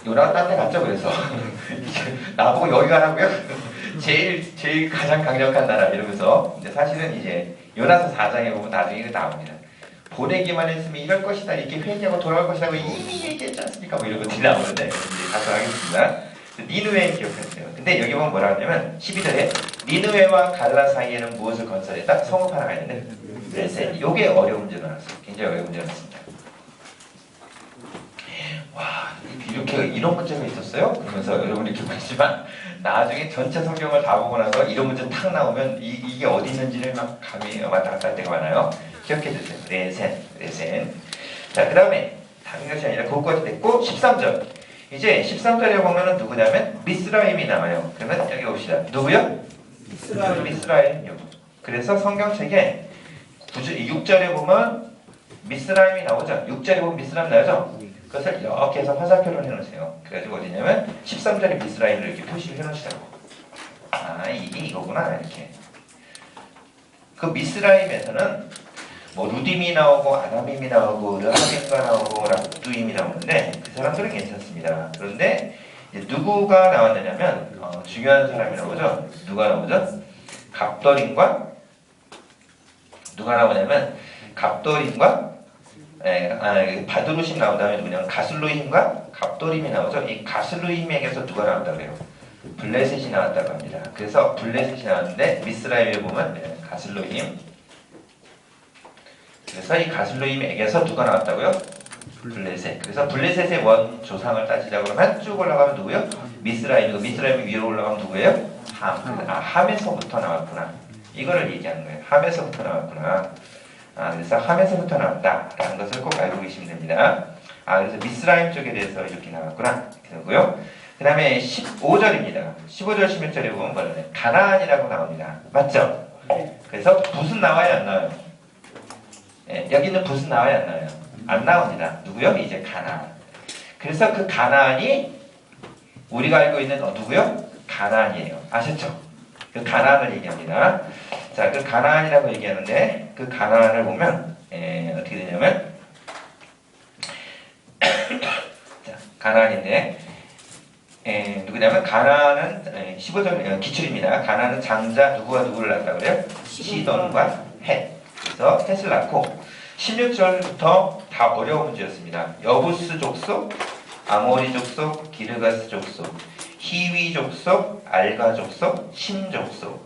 요나가 딴 데 갔죠. 그래서 나보고 여기 가라고요? 제일 가장 강력한 나라 이러면서 근데 사실은 이제 요나서 4장에 보면 나중에 나옵니다. 보내기만 했으면 이럴 것이다 이렇게 회개하고 돌아올 것이라고 이미 얘기했지 않습니까? 뭐 이런 것들이 나오는데 이제 가서 하겠습니다. 니느웨 기억하세요. 근데 여기 보면 뭐라 하냐면 12절에 니느웨와 갈라 사이에는 무엇을 건설했다? 성읍 하나가 있는데 레센. 이게 어려운 문제가 나왔어요. 굉장히 어려운 문제가 나왔습니다. 와 이렇게 이런 문제가 있었어요? 그러면서 여러분이 이렇게 보시지만 나중에 전체 성경을 다 보고 나서 이런 문제 탁 나오면 이게 어디 있는지를 막 감이 왔다 갔다 할 때가 많아요. 기억해 주세요. 레센. 자, 그 다음에 다른 것이 아니라 그것까지 됐고 13절. 이제 13절에 보면은 누구냐면 미스라임이 나와요. 그러면 여기 봅시다. 누구요? 미스라임. 그래서 성경책에 6절에 보면 미스라임이 나오죠. 6절에 보면 미스라임 나오죠. 그것을 이렇게 해서 화살표를 해놓으세요. 그래가지고 어디냐면 13절에 미스라임을 이렇게 표시를 해놓으시라고. 이게 이거구나 이렇게. 그 미스라임에서는 뭐 루딤이 나오고 아람임이 나오고 르하빔가 나오고 랍두임이 나오는데 그 사람들은 괜찮습니다. 그런데 이제 누구가 나왔느냐면 중요한 사람이 나오죠. 누가 나오죠? 갑돌임과 누가 나오냐면 갑돌임과 바드루심 나온 다음에 누구냐면 가슬루힘과 갑돌임이 나오죠. 이 가슬루힘에게서 누가 나온다고 해요? 블레셋이 나왔다고 합니다. 그래서 블레셋이 나왔는데 미스라임에 보면 가슬루힘. 그래서 이 가슬루임에게서 누가 나왔다고요? 블레셋. 그래서 블레셋의 원 조상을 따지자 그러면 쭉 올라가면 누구요? 미스라임이고 미스라임이 위로 올라가면 누구예요? 함. 함에서부터 나왔구나. 이거를 얘기하는 거예요. 함에서부터 나왔구나. 그래서 함에서부터 나왔다라는 것을 꼭 알고 계시면 됩니다. 그래서 미스라임 쪽에 대해서 이렇게 나왔구나. 되고요. 그 다음에 15절입니다. 15절 16절에 보면 뭐냐면 가나안이라고 나옵니다. 맞죠? 그래서 붓은 나와요 안 나와요? 여기는 붓은 나와요 안 나와요? 안 나옵니다. 누구요? 이제 가나안. 그래서 그 가나안이 우리가 알고 있는 누구요? 가나안이에요. 아셨죠? 그 가나안을 얘기합니다. 자, 그 가나안이라고 얘기하는데 그 가나안을 보면 어떻게 되냐면 자, 가나안인데 누구냐면 가나안은 15절 기출입니다. 가나안은 장자 누구와 누구를 낳았다고 그래요? 시돈과 헷. 그래서 헷을 낳고 16절부터 다 어려운 문제였습니다. 여부스 족속, 아모리 족속, 기르가스 족속, 히위 족속, 알가 족속, 신 족속,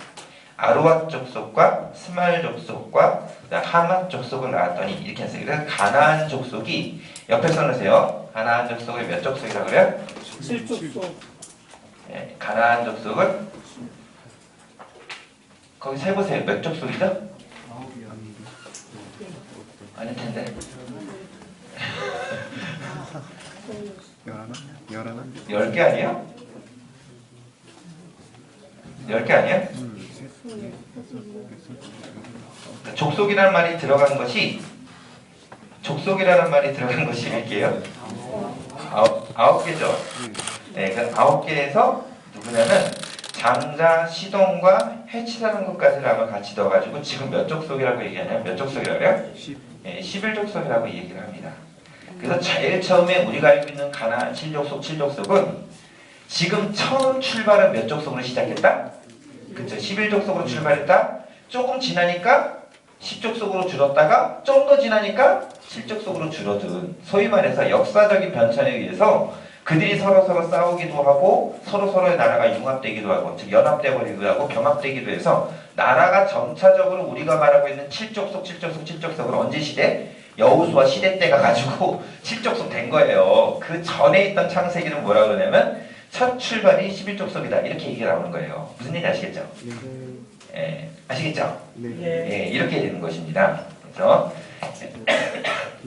아루앗 족속과 스말 족속과 하맛 족속을 낳았더니 이렇게 했어요. 그래서 가나안 족속이 옆에 써놓으세요. 가나안 족속의 몇 족속이라고 그래요? 7족속. 가나안 족속을 거기 세보세요. 몇 족속이죠? 아닐 텐데. 10개 아니에요? 10개 아니에요? 족속이라는 말이 들어간 것이 몇개예요? 아홉 개죠. 네, 그 9개에서 누구냐면 장자, 시돈과 해치라는 것까지를 아마 같이 넣어가지고 지금 몇 족속이라고 얘기하냐면 몇 족속이라고 해요? 11족속이라고 얘기를 합니다. 그래서 제일 처음에 우리가 알고 있는 가나안 7족속은 지금 처음 출발은 몇 족속으로 시작했다? 그쵸? 11족속으로 출발했다. 조금 지나니까 10족속으로 줄었다가 좀 더 지나니까 7족속으로 줄어든, 소위 말해서 역사적인 변천에 의해서 그들이 서로 싸우기도 하고 서로의 나라가 융합되기도 하고, 즉 연합되기도 하고 병합되기도 해서 나라가 점차적으로 우리가 말하고 있는 7족속을 언제 시대? 여호수아 시대 때가 가지고 7족속 된 거예요. 그 전에 있던 창세기는 뭐라 그러냐면 첫 출발이 11족속이다 이렇게 얘기가 나오는 거예요. 무슨 얘기 아시겠죠? 예, 아시겠죠? 예, 이렇게 되는 것입니다. 그래서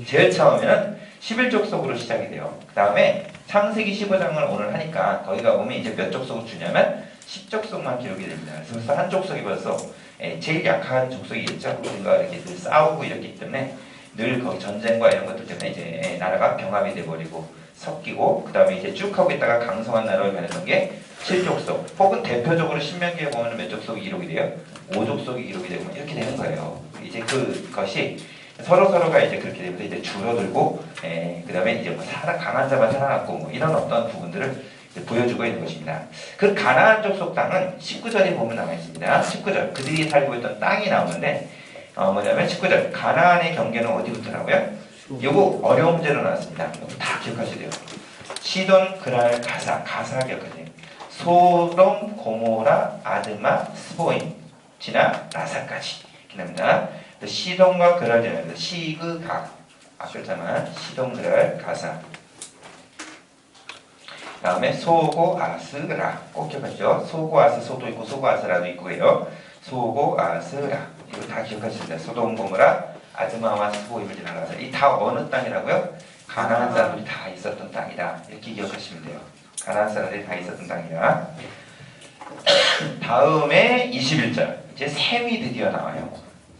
제일 처음에는 11족속으로 시작이 돼요. 그 다음에 창세기 15장을 오늘 하니까 거기가 보면 이제 몇 족속을 주냐면 10족속만 기록이 됩니다. 그래서 한 족속이 벌써 제일 약한 족속이겠죠. 우리가 이렇게 늘 싸우고 이렇기 때문에 늘 거기 전쟁과 이런 것들 때문에 이제 나라가 병합이 돼버리고 섞이고, 그 다음에 이제 쭉 하고 있다가 강성한 나라로 변했던 게 7족속, 혹은 대표적으로 신명기에 보면 몇 족속이 기록이 돼요? 5족속이 기록이 되고 이렇게 되는 거예요. 이제 그것이 서로가 이제 그렇게 되면서 이제 줄어들고, 그 다음에 이제 뭐 강한 자만 살아남고 뭐 이런 어떤 부분들을 보여주고 있는 것입니다. 그 가나안 족속 땅은 19절에 보면 나와 있습니다. 19절 그들이 살고 있던 땅이 나오는데 뭐냐면 19절 가나안의 경계는 어디부터라고요? 요거 어려운 문제로 나왔습니다. 다 기억하셔야 돼요. 시돈, 그랄, 가사 기억하세요. 소돔, 고모라, 아드마, 스보임, 지나 라사까지 이렇게 납니다. 시돈과 그랄 되는 시그각 앞글자만 시돈, 그랄, 가사. 다음에 소고, 아스라 꼭 기억하시죠. 소고, 아스, 소도 있고 소고, 아스라도 있고요. 소고, 아스라 이거 다 기억하십니다. 소돔, 고모라, 아드마와 스보임을 지나가서 이 다 어느 땅이라고요? 가나안 사람들이 다 있었던 땅이다. 이렇게 기억하시면 돼요. 가나안 사람들이 다 있었던 땅이다. 다음에 21절 이제 셈이 드디어 나와요.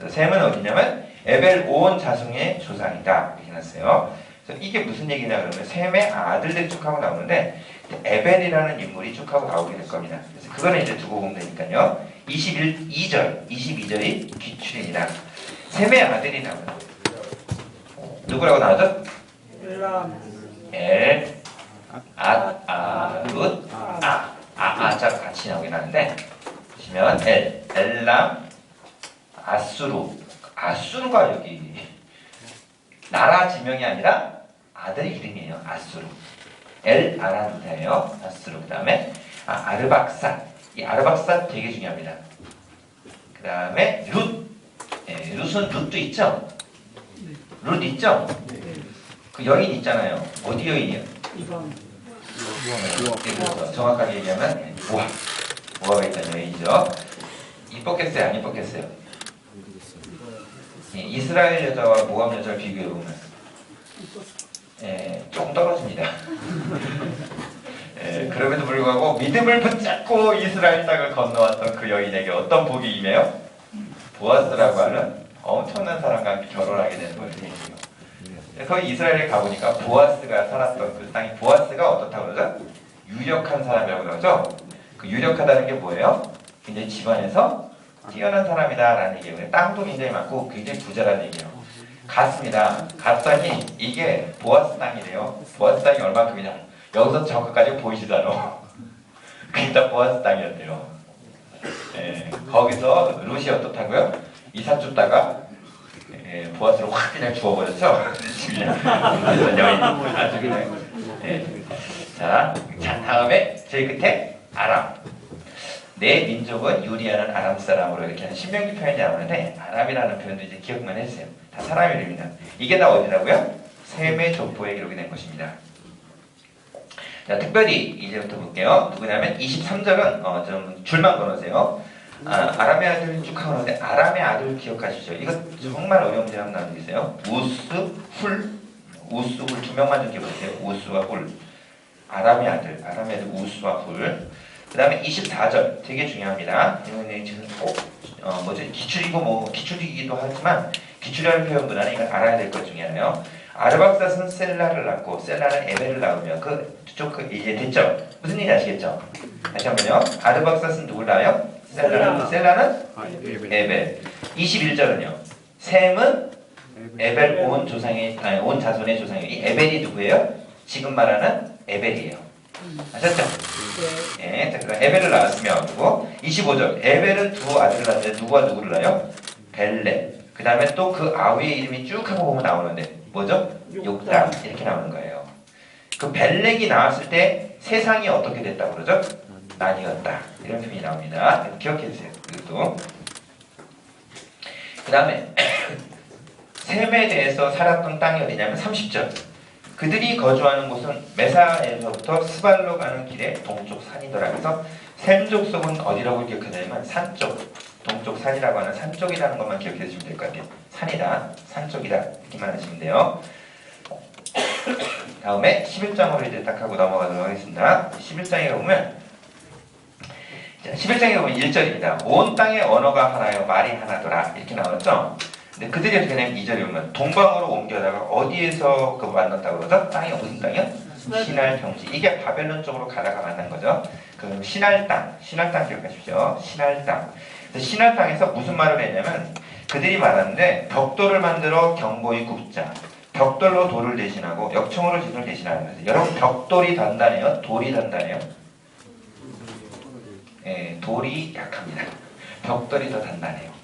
셈은 어디냐면 에벨 온 자손의 조상이다 이렇게 났어요. 그래서 이게 무슨 얘기냐 그러면 셈의 아들들이 쭉 하고 나오는데 에벨이라는 인물이 쭉 하고 나오게 될 겁니다. 그래서 그거는 이제 두고 보면 되니까요. 22절이 귀출이다. 셈의 아들이 나와요. 누구라고 나오죠? 엘, 룻, 아자가 같이 나오긴 하는데 보시면 엘람, 아수르가 여기 나라 지명이 아니라 아들 이름이에요. 아수르. 아라누타예요. 아수르. 그 다음에 아르박사. 이 아르박사 되게 중요합니다. 그 다음에 룻. 룻은 룻도 있죠? 룻 있죠? 그 여인 있잖아요. 어디 여인이요? 정확하게 얘기하면 모압에 있던 여인이죠. 이뻤겠어요? 안 이뻤겠어요? 이스라엘 여자와 모압 여자를 비교해보면 조금 떨어집니다. 그럼에도 불구하고 믿음을 붙잡고 이스라엘 땅을 건너왔던 그 여인에게 어떤 복이 임해요? 보아스라고 하는 엄청난 사람과 함께 결혼하게 되는 걸 얘기해요. 거기 이스라엘에 가보니까 보아스가 살았던 그 땅이 보아스가 어떻다고 그러죠? 유력한 사람이라고 그러죠? 그 유력하다는 게 뭐예요? 굉장히 집안에서 뛰어난 사람이다라는 얘기예요. 땅도 굉장히 많고 굉장히 부자라는 얘기예요. 갔습니다. 갔더니 이게 보아스 땅이래요. 보아스 땅이 얼마큼이냐? 여기서 저까지 보이지도 않아. 그게 다 보아스 땅이었대요. 거기서 룻이 어떻다고요? 이삿 줍다가 보아스로 확 그냥 주워버렸죠. 아주 그냥. 자, 다음에 제일 끝에 아람. 내 민족은 유리하는 아람 사람으로 이렇게 하는 신명기 표현이 나오는데 아람이라는 표현도 이제 기억만 해주세요. 다 사람 이름입니다. 이게 다 어디라고요? 셈의 족보에 기록이 된 것입니다. 자, 특별히 이제부터 볼게요. 누구냐면 23절은 좀 줄만 걸으세요. 아람의 아들을 쭉 하고 나오는데 아람의 아들 기억하시죠? 이거 정말 어려운 문제 한번 나눠주세요. 우스, 훌 두 명만 좀 기억해보세요. 우스와 훌. 아람의 아들 우스와 훌. 그 다음에 24절 되게 중요합니다. 이거는 지금 꼭 뭐지 기출이고 뭐 기출이기도 하지만 기출이라는 표현보다는 이건 알아야 될 것 중에 하나요. 아르박사스는 셀라를 낳고 셀라는 에벨을 낳으며 이제 됐죠? 무슨 얘기 아시겠죠? 다시 한번요. 아르박사스는 누굴 낳아요? 셀라는 에벨. 21절은요. 셈은 에벨 온 자손의 조상이에요. 이 에벨이 누구예요? 지금 말하는 에벨이에요. 아셨죠? 네. 자, 그럼 에벨을 낳았으면 누구? 25절. 에벨은 두 아들을 낳는데 누구와 누구를 낳아요? 벨레. 그 다음에 또 그 아우의 이름이 쭉 하고 보면 나오는데 뭐죠? 욕당. 이렇게 나오는 거예요. 그 벨렉이 나왔을 때 세상이 어떻게 됐다고 그러죠? 나뉘었다. 이런 표현이 나옵니다. 기억해 주세요. 이것도. 그 다음에 셈에 대해서 살았던 땅이 어디냐면 30절. 그들이 거주하는 곳은 메사에서부터 스발로 가는 길에 동쪽 산이더라. 그래서 셈 족속은 어디라고 기억하냐면 산 쪽, 동쪽 산이라고 하는 산 쪽이라는 것만 기억해 주시면 될 것 같아요. 산이다, 산 쪽이다 이렇게만 하시면 돼요. 다음에 11장으로 이제 딱 하고 넘어가도록 하겠습니다. 11장에 보면 1절입니다. 온 땅의 언어가 하나요 말이 하나더라 이렇게 나왔죠. 근데 그들이 어떻게 되냐면 2절에 보면 동방으로 옮겨다가 어디에서 그 만났다고 그러죠? 땅이 무슨 땅이요? 신할 평지. 이게 바벨론 쪽으로 가다가 만난 거죠. 그 신할 땅 기억하십시오. 신할 땅. 신할 땅에서 무슨 말을 했냐면 그들이 말하는데 벽돌을 만들어 경보히 굽자. 벽돌로 돌을 대신하고 역청으로 진을 대신하는 거예요. 여러분 벽돌이 단단해요? 돌이 단단해요? 네, 돌이 약합니다. 벽돌이 더 단단해요.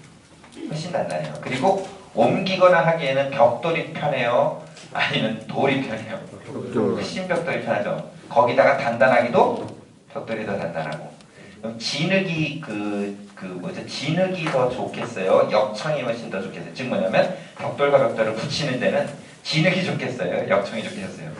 훨씬 단단해요. 그리고 옮기거나 하기에는 벽돌이 편해요? 아니면 돌이 편해요? 훨씬 벽돌이 편하죠. 거기다가 단단하기도 벽돌이 더 단단하고. 그럼 진흙이 진흙이 더 좋겠어요? 역청이 훨씬 더 좋겠어요? 즉 뭐냐면 벽돌과 벽돌을 붙이는 데는 진흙이 좋겠어요? 역청이 좋겠어요?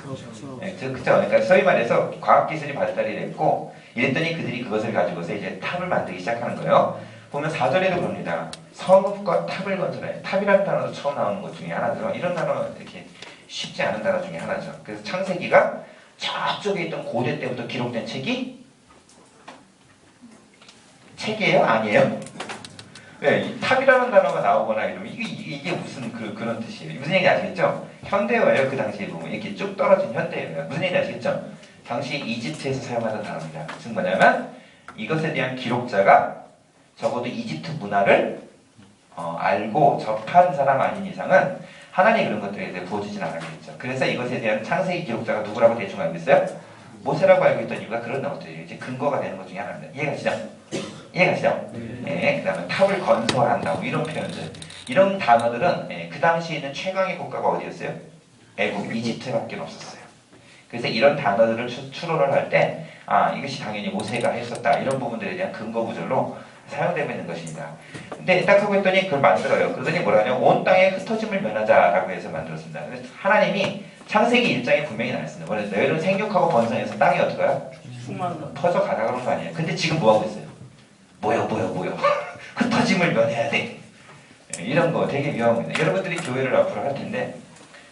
네, 그죠? 그러니까 소위 말해서 과학기술이 발달이 됐고 이랬더니 그들이 그것을 가지고서 이제 탑을 만들기 시작하는 거예요. 보면 4절에도 그럽니다. 성읍과 탑을 건설해. 탑이라는 단어도 처음 나오는 것 중에 하나죠. 이런 단어 이렇게 쉽지 않은 단어 중에 하나죠. 그래서 창세기가 저쪽에 있던 고대 때부터 기록된 책이에요? 아니에요? 네, 이 탑이라는 단어가 나오거나 이러면 이게 무슨 그런 뜻이에요. 무슨 얘기 아시겠죠? 현대어예요. 그 당시에 보면 이렇게 쭉 떨어진 현대어예요. 무슨 얘기 아시겠죠? 당시 이집트에서 사용하던 단어입니다. 즉 뭐냐면 이것에 대한 기록자가 적어도 이집트 문화를 알고 접한 사람 아닌 이상은 하나님이 그런 것들에 대해 부어주진 않았겠죠. 그래서 이것에 대한 창세기 기록자가 누구라고 대충 알고 있어요? 모세라고 알고 있던 이유가 그런 것들이 이제 근거가 되는 것 중에 하나입니다. 이해가시죠? 네, 그 다음에 탑을 건설한다고 이런 표현들. 이런 단어들은 그 당시에 있는 최강의 국가가 어디였어요? 애국, 이집트밖에 없었어요. 그래서 이런 단어들을 추론을 할 때 이것이 당연히 모세가 했었다. 이런 부분들에 대한 근거 구절로 사용되고 있는 것입니다. 근데 딱 하고 있더니 그걸 만들어요. 그러더니 뭐라냐면 온 땅에 흩어짐을 면하자라고 해서 만들었습니다. 그래서 하나님이 창세기 1장에 분명히 나왔습니다. 뭐래 너희는 생육하고 번성해서 땅이 어떡해요? 퍼져 가다 그런 거 아니에요. 근데 지금 뭐 하고 있어요? 뭐요? 흩어짐을 면해야 돼. 이런 거 되게 위험한 겁니다. 여러분들이 교회를 앞으로 할 텐데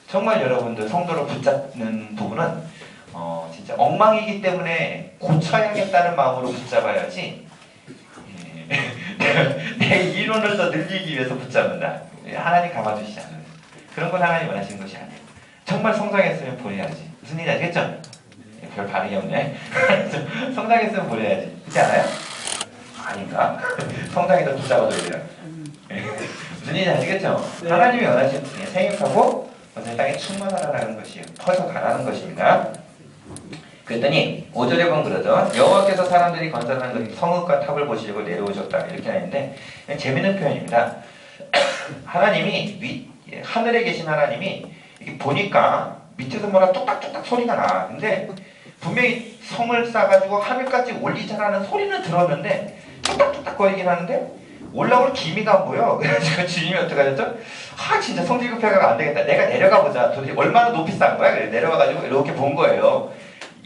정말 여러분들 성도를 붙잡는 부분은 진짜 엉망이기 때문에 고쳐야겠다는 마음으로 붙잡아야지 내 이론을 더 늘리기 위해서 붙잡는다. 하나님 감아주시지 않아요. 그런 건 하나님 원하시는 것이 아니에요. 정말 성장했으면 보내야지. 무슨 일인지 알겠죠? 별 반응이 없네. 성장했으면 보내야지. 그렇지 않아요? 아닌가? 성장해서 붙잡아줘야 돼요. 무슨 일인지 아시겠죠? 네. 하나님이 원하시는 분이 생육하고 어느 땅에 충만하라는 것이에요. 퍼져 가라는 것입니다. 그랬더니 5절에 보면 그러죠. 여호와께서 사람들이 건설하는 것이 성읍과 탑을 보시려고 내려오셨다. 이렇게 하는데 재미있는 표현입니다. 하나님이 하늘에 계신 하나님이 이렇게 보니까 밑에서 뭐라 뚝딱뚝딱 소리가 나. 근데 분명히 성을 쌓아가지고 하늘까지 올리자라는 소리는 들었는데 뚝딱뚝딱 거리긴 하는데 올라올 기미가 안 보여. 그래서 주님이 어떻게 하셨죠? 진짜 성질 급해가 안 되겠다. 내가 내려가 보자. 도대체 얼마나 높이 쌓은 거야? 그래 내려와가지고 이렇게 본 거예요.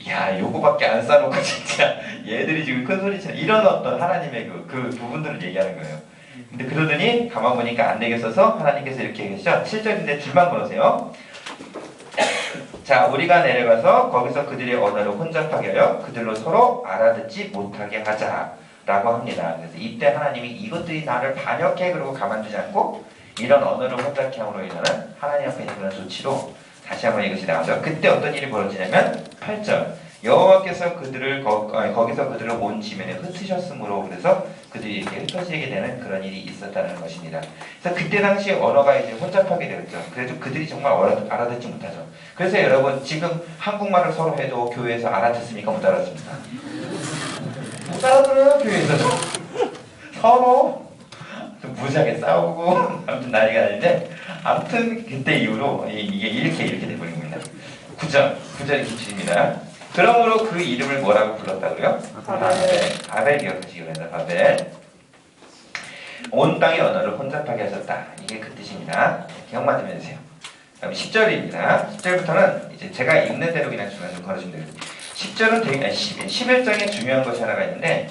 야, 요거밖에 안 쌓아놓고 진짜 얘들이 지금 큰 소리 치는 이런 어떤 하나님의 그 부분들을 얘기하는 거예요. 근데 그러더니 가만 보니까 안 되겠어서 하나님께서 이렇게 얘기하시죠. 7절인데 줄만 걸으세요. 자, 우리가 내려가서 거기서 그들의 언어를 혼잡하게 하여 그들로 서로 알아듣지 못하게 하자. 라고 합니다. 그래서 이때 하나님이 이것들이 나를 반역해 그러고 가만두지 않고 이런 언어를 혼잡케 함으로 인하는 하나님 앞에 있는 그런 조치로 다시 한번 이것이 나오죠. 그때 어떤 일이 벌어지냐면 8절 여호와께서 그들을 거기서 그들을 온 지면에 흩으셨으므로 그래서 그들이 이렇게 흩어지게 되는 그런 일이 있었다는 것입니다. 그래서 그때 당시 언어가 이제 혼잡하게 되었죠. 그래도 그들이 정말 알아듣지 못하죠. 그래서 여러분 지금 한국말을 서로 해도 교회에서 알아듣습니까? 못 알아듣습니까? 못 알아들어요. 교회에서도 서로 무지하게 싸우고 아무튼 난리가 나는데 아무튼 그때 이후로 이게 이렇게 돼버린 겁니다. 9절의 기출입니다. 그러므로 그 이름을 뭐라고 불렀다고요? 바벨 기억하시기 바랍니다. 바벨. 온 땅의 언어를 혼잡하게 하셨다. 이게 그 뜻입니다. 기억만 좀 해주세요. 그다음 10절입니다. 10절부터는 이제 제가 읽는 대로 그냥 좀 걸어주면 되겠습니다. 10절은 되게 11장에 중요한 것이 하나가 있는데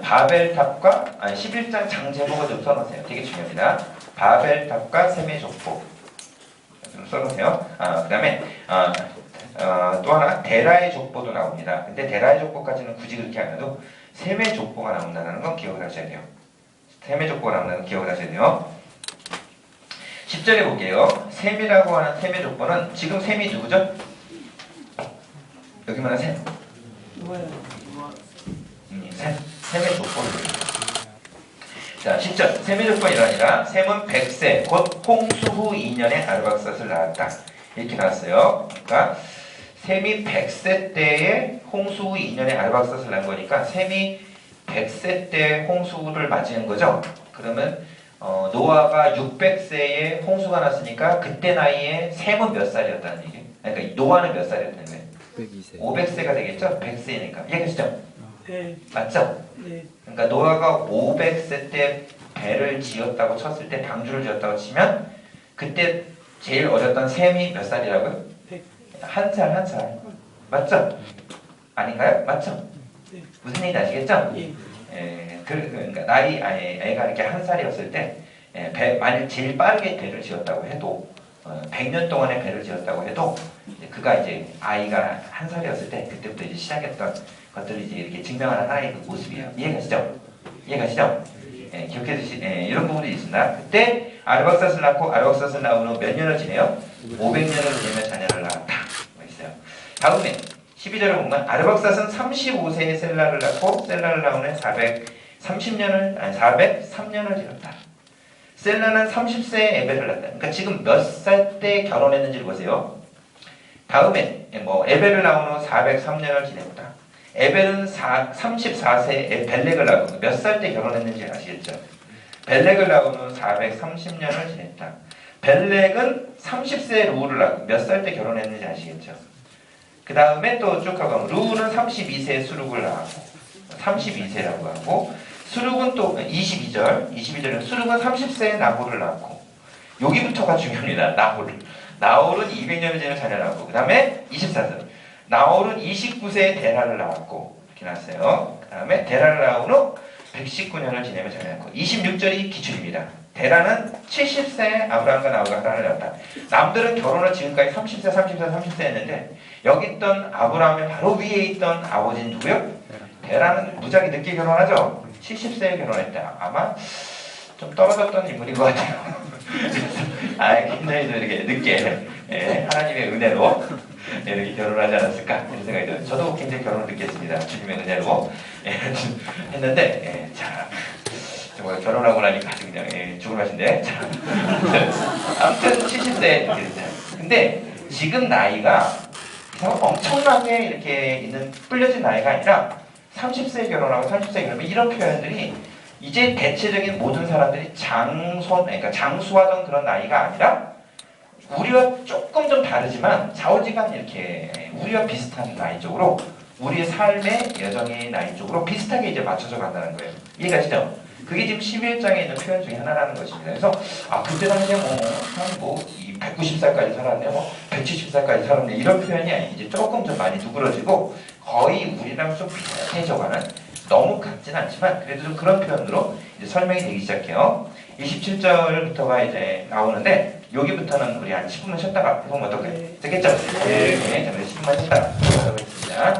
바벨탑과 11장 장제목을 좀 써놓으세요. 되게 중요합니다. 바벨탑과 셈의 족보 좀 써놓으세요. 그 다음에 또 하나 데라의 족보도 나옵니다. 근데 데라의 족보까지는 굳이 그렇게 안 해도 셈의 족보가 나온다는 건 기억을 하셔야 돼요. 셈의 족보가 나온다는 건 기억을 하셔야 돼요. 10절에 볼게요. 셈이라고 하는 셈의 족보는 지금 셈이 누구죠? 여기 말하는 셈. 셈의 족보를. 자, 10절. 셈의 족보가 아니라 셈은 100세 곧 홍수 후 2년에 아르박삿을 낳았다. 이렇게 나왔어요. 그러니까 셈이 100세 때에 홍수 후 2년에 아르박삿을 낳은 거니까 셈이 100세 때 홍수를 맞이한 거죠. 그러면 노아가 600세에 홍수가 났으니까 그때 나이에 셈은 몇 살이었다는 얘기예요. 그러니까 노아는 몇 살이었다는 거예요? 102세. 500세가 되겠죠? 100세니까. 이해가시죠? 네. 맞죠? 네. 그러니까 노아가 500세 때 배를 지었다고 쳤을 때 방주를 지었다고 치면 그때 제일 어렸던 셈이 몇 살이라고요? 100. 한 살. 맞죠? 아닌가요? 맞죠? 네. 무슨 얘기인지 아시겠죠? 예. 그러니까 애가 이렇게 한 살이었을 때 만일 제일 빠르게 배를 지었다고 해도 100년 동안의 배를 지었다고 해도 그가 이제 아이가 한 살이었을 때 그때부터 이제 시작했던 것들을 이제 이렇게 증명하는 하나의 그 모습이에요. 이해가시죠? 기억해 두시 이런 부분이 있습니다. 그때 아르박삿을 낳고 아르박삿을 낳은 후 몇 년을 지내요? 500년을 지내며 자녀를 낳았다. 있어요. 다음에 12절을 보면 아르박삿은 35세에 셀라를 낳고 셀라를 낳은 후 403년을 지냈다. 셀라는 30세에 에벨을 낳았다. 그러니까 지금 몇 살 때 결혼했는지를 보세요. 다음에 에벨을 낳은 후 403년을 지냈다. 에벨은 34세에 벨렉을 낳고 몇 살 때 결혼했는지 아시겠죠? 벨렉을 낳은 후 430년을 지냈다. 벨렉은 30세에 루우를 낳고 몇 살 때 결혼했는지 아시겠죠? 그 다음에 또 쭉 가면 루우는 32세에 수룩을 낳았고 32세라고 하고 수룩은 또 22절은 수룩은 30세에 나홀을 낳고 여기부터가 중요합니다. 나홀은 200년을 지낸 자녀를 낳고 그 다음에 24절 나홀은 29세에 데라를 낳았고 이렇게 나왔어요. 그 다음에 데라를 낳은 후 119년을 지내며 자녀를 낳고 26절이 기출입니다. 데라는 70세에 아브라함과 나홀과 하란을 낳았다. 남들은 결혼을 지금까지 30세 했는데 여기 있던 아브라함의 바로 위에 있던 아버지는 누구요? 데라는 무지하게 늦게 결혼하죠. 70세에 결혼했다. 아마 좀 떨어졌던 인물인 것 같아요. 굉장히 이렇게 늦게 하나님의 은혜로 이렇게 결혼하지 않았을까 이런 생각이 들어요. 저도 굉장히 결혼을 늦게 했습니다. 주님의 은혜로 했는데 정말 결혼하고 나니까 아주 그냥 죽을 맛인데 아무튼 70세 이렇게 됐어요. 근데 지금 나이가 엄청나게 이렇게 있는 불려진 나이가 아니라 30세에 결혼하고 30세에 결혼하면 이런 표현들이 이제 대체적인 모든 사람들이 그러니까 장수하던 그런 나이가 아니라 우리와 조금 좀 다르지만 좌우지간 이렇게 우리와 비슷한 나이 쪽으로 우리의 삶의 여정의 나이 쪽으로 비슷하게 이제 맞춰져 간다는 거예요. 이해가시죠? 그게 지금 11장에 있는 표현 중에 하나라는 것입니다. 그래서 그때 당시에 190살까지 살았네, 170살까지 살았네 이런 표현이 아니고 이제 조금 좀 많이 누그러지고 거의 우리랑 좀 비슷해져가는 너무 같진 않지만 그래도 좀 그런 표현으로 이제 설명이 되기 시작해요. 27절부터가 이제 나오는데 여기부터는 우리 한 10분만 쉬었다가 해보면 어떨까요? 됐겠죠? 네. 10분만 쉬었다가 하겠습니다.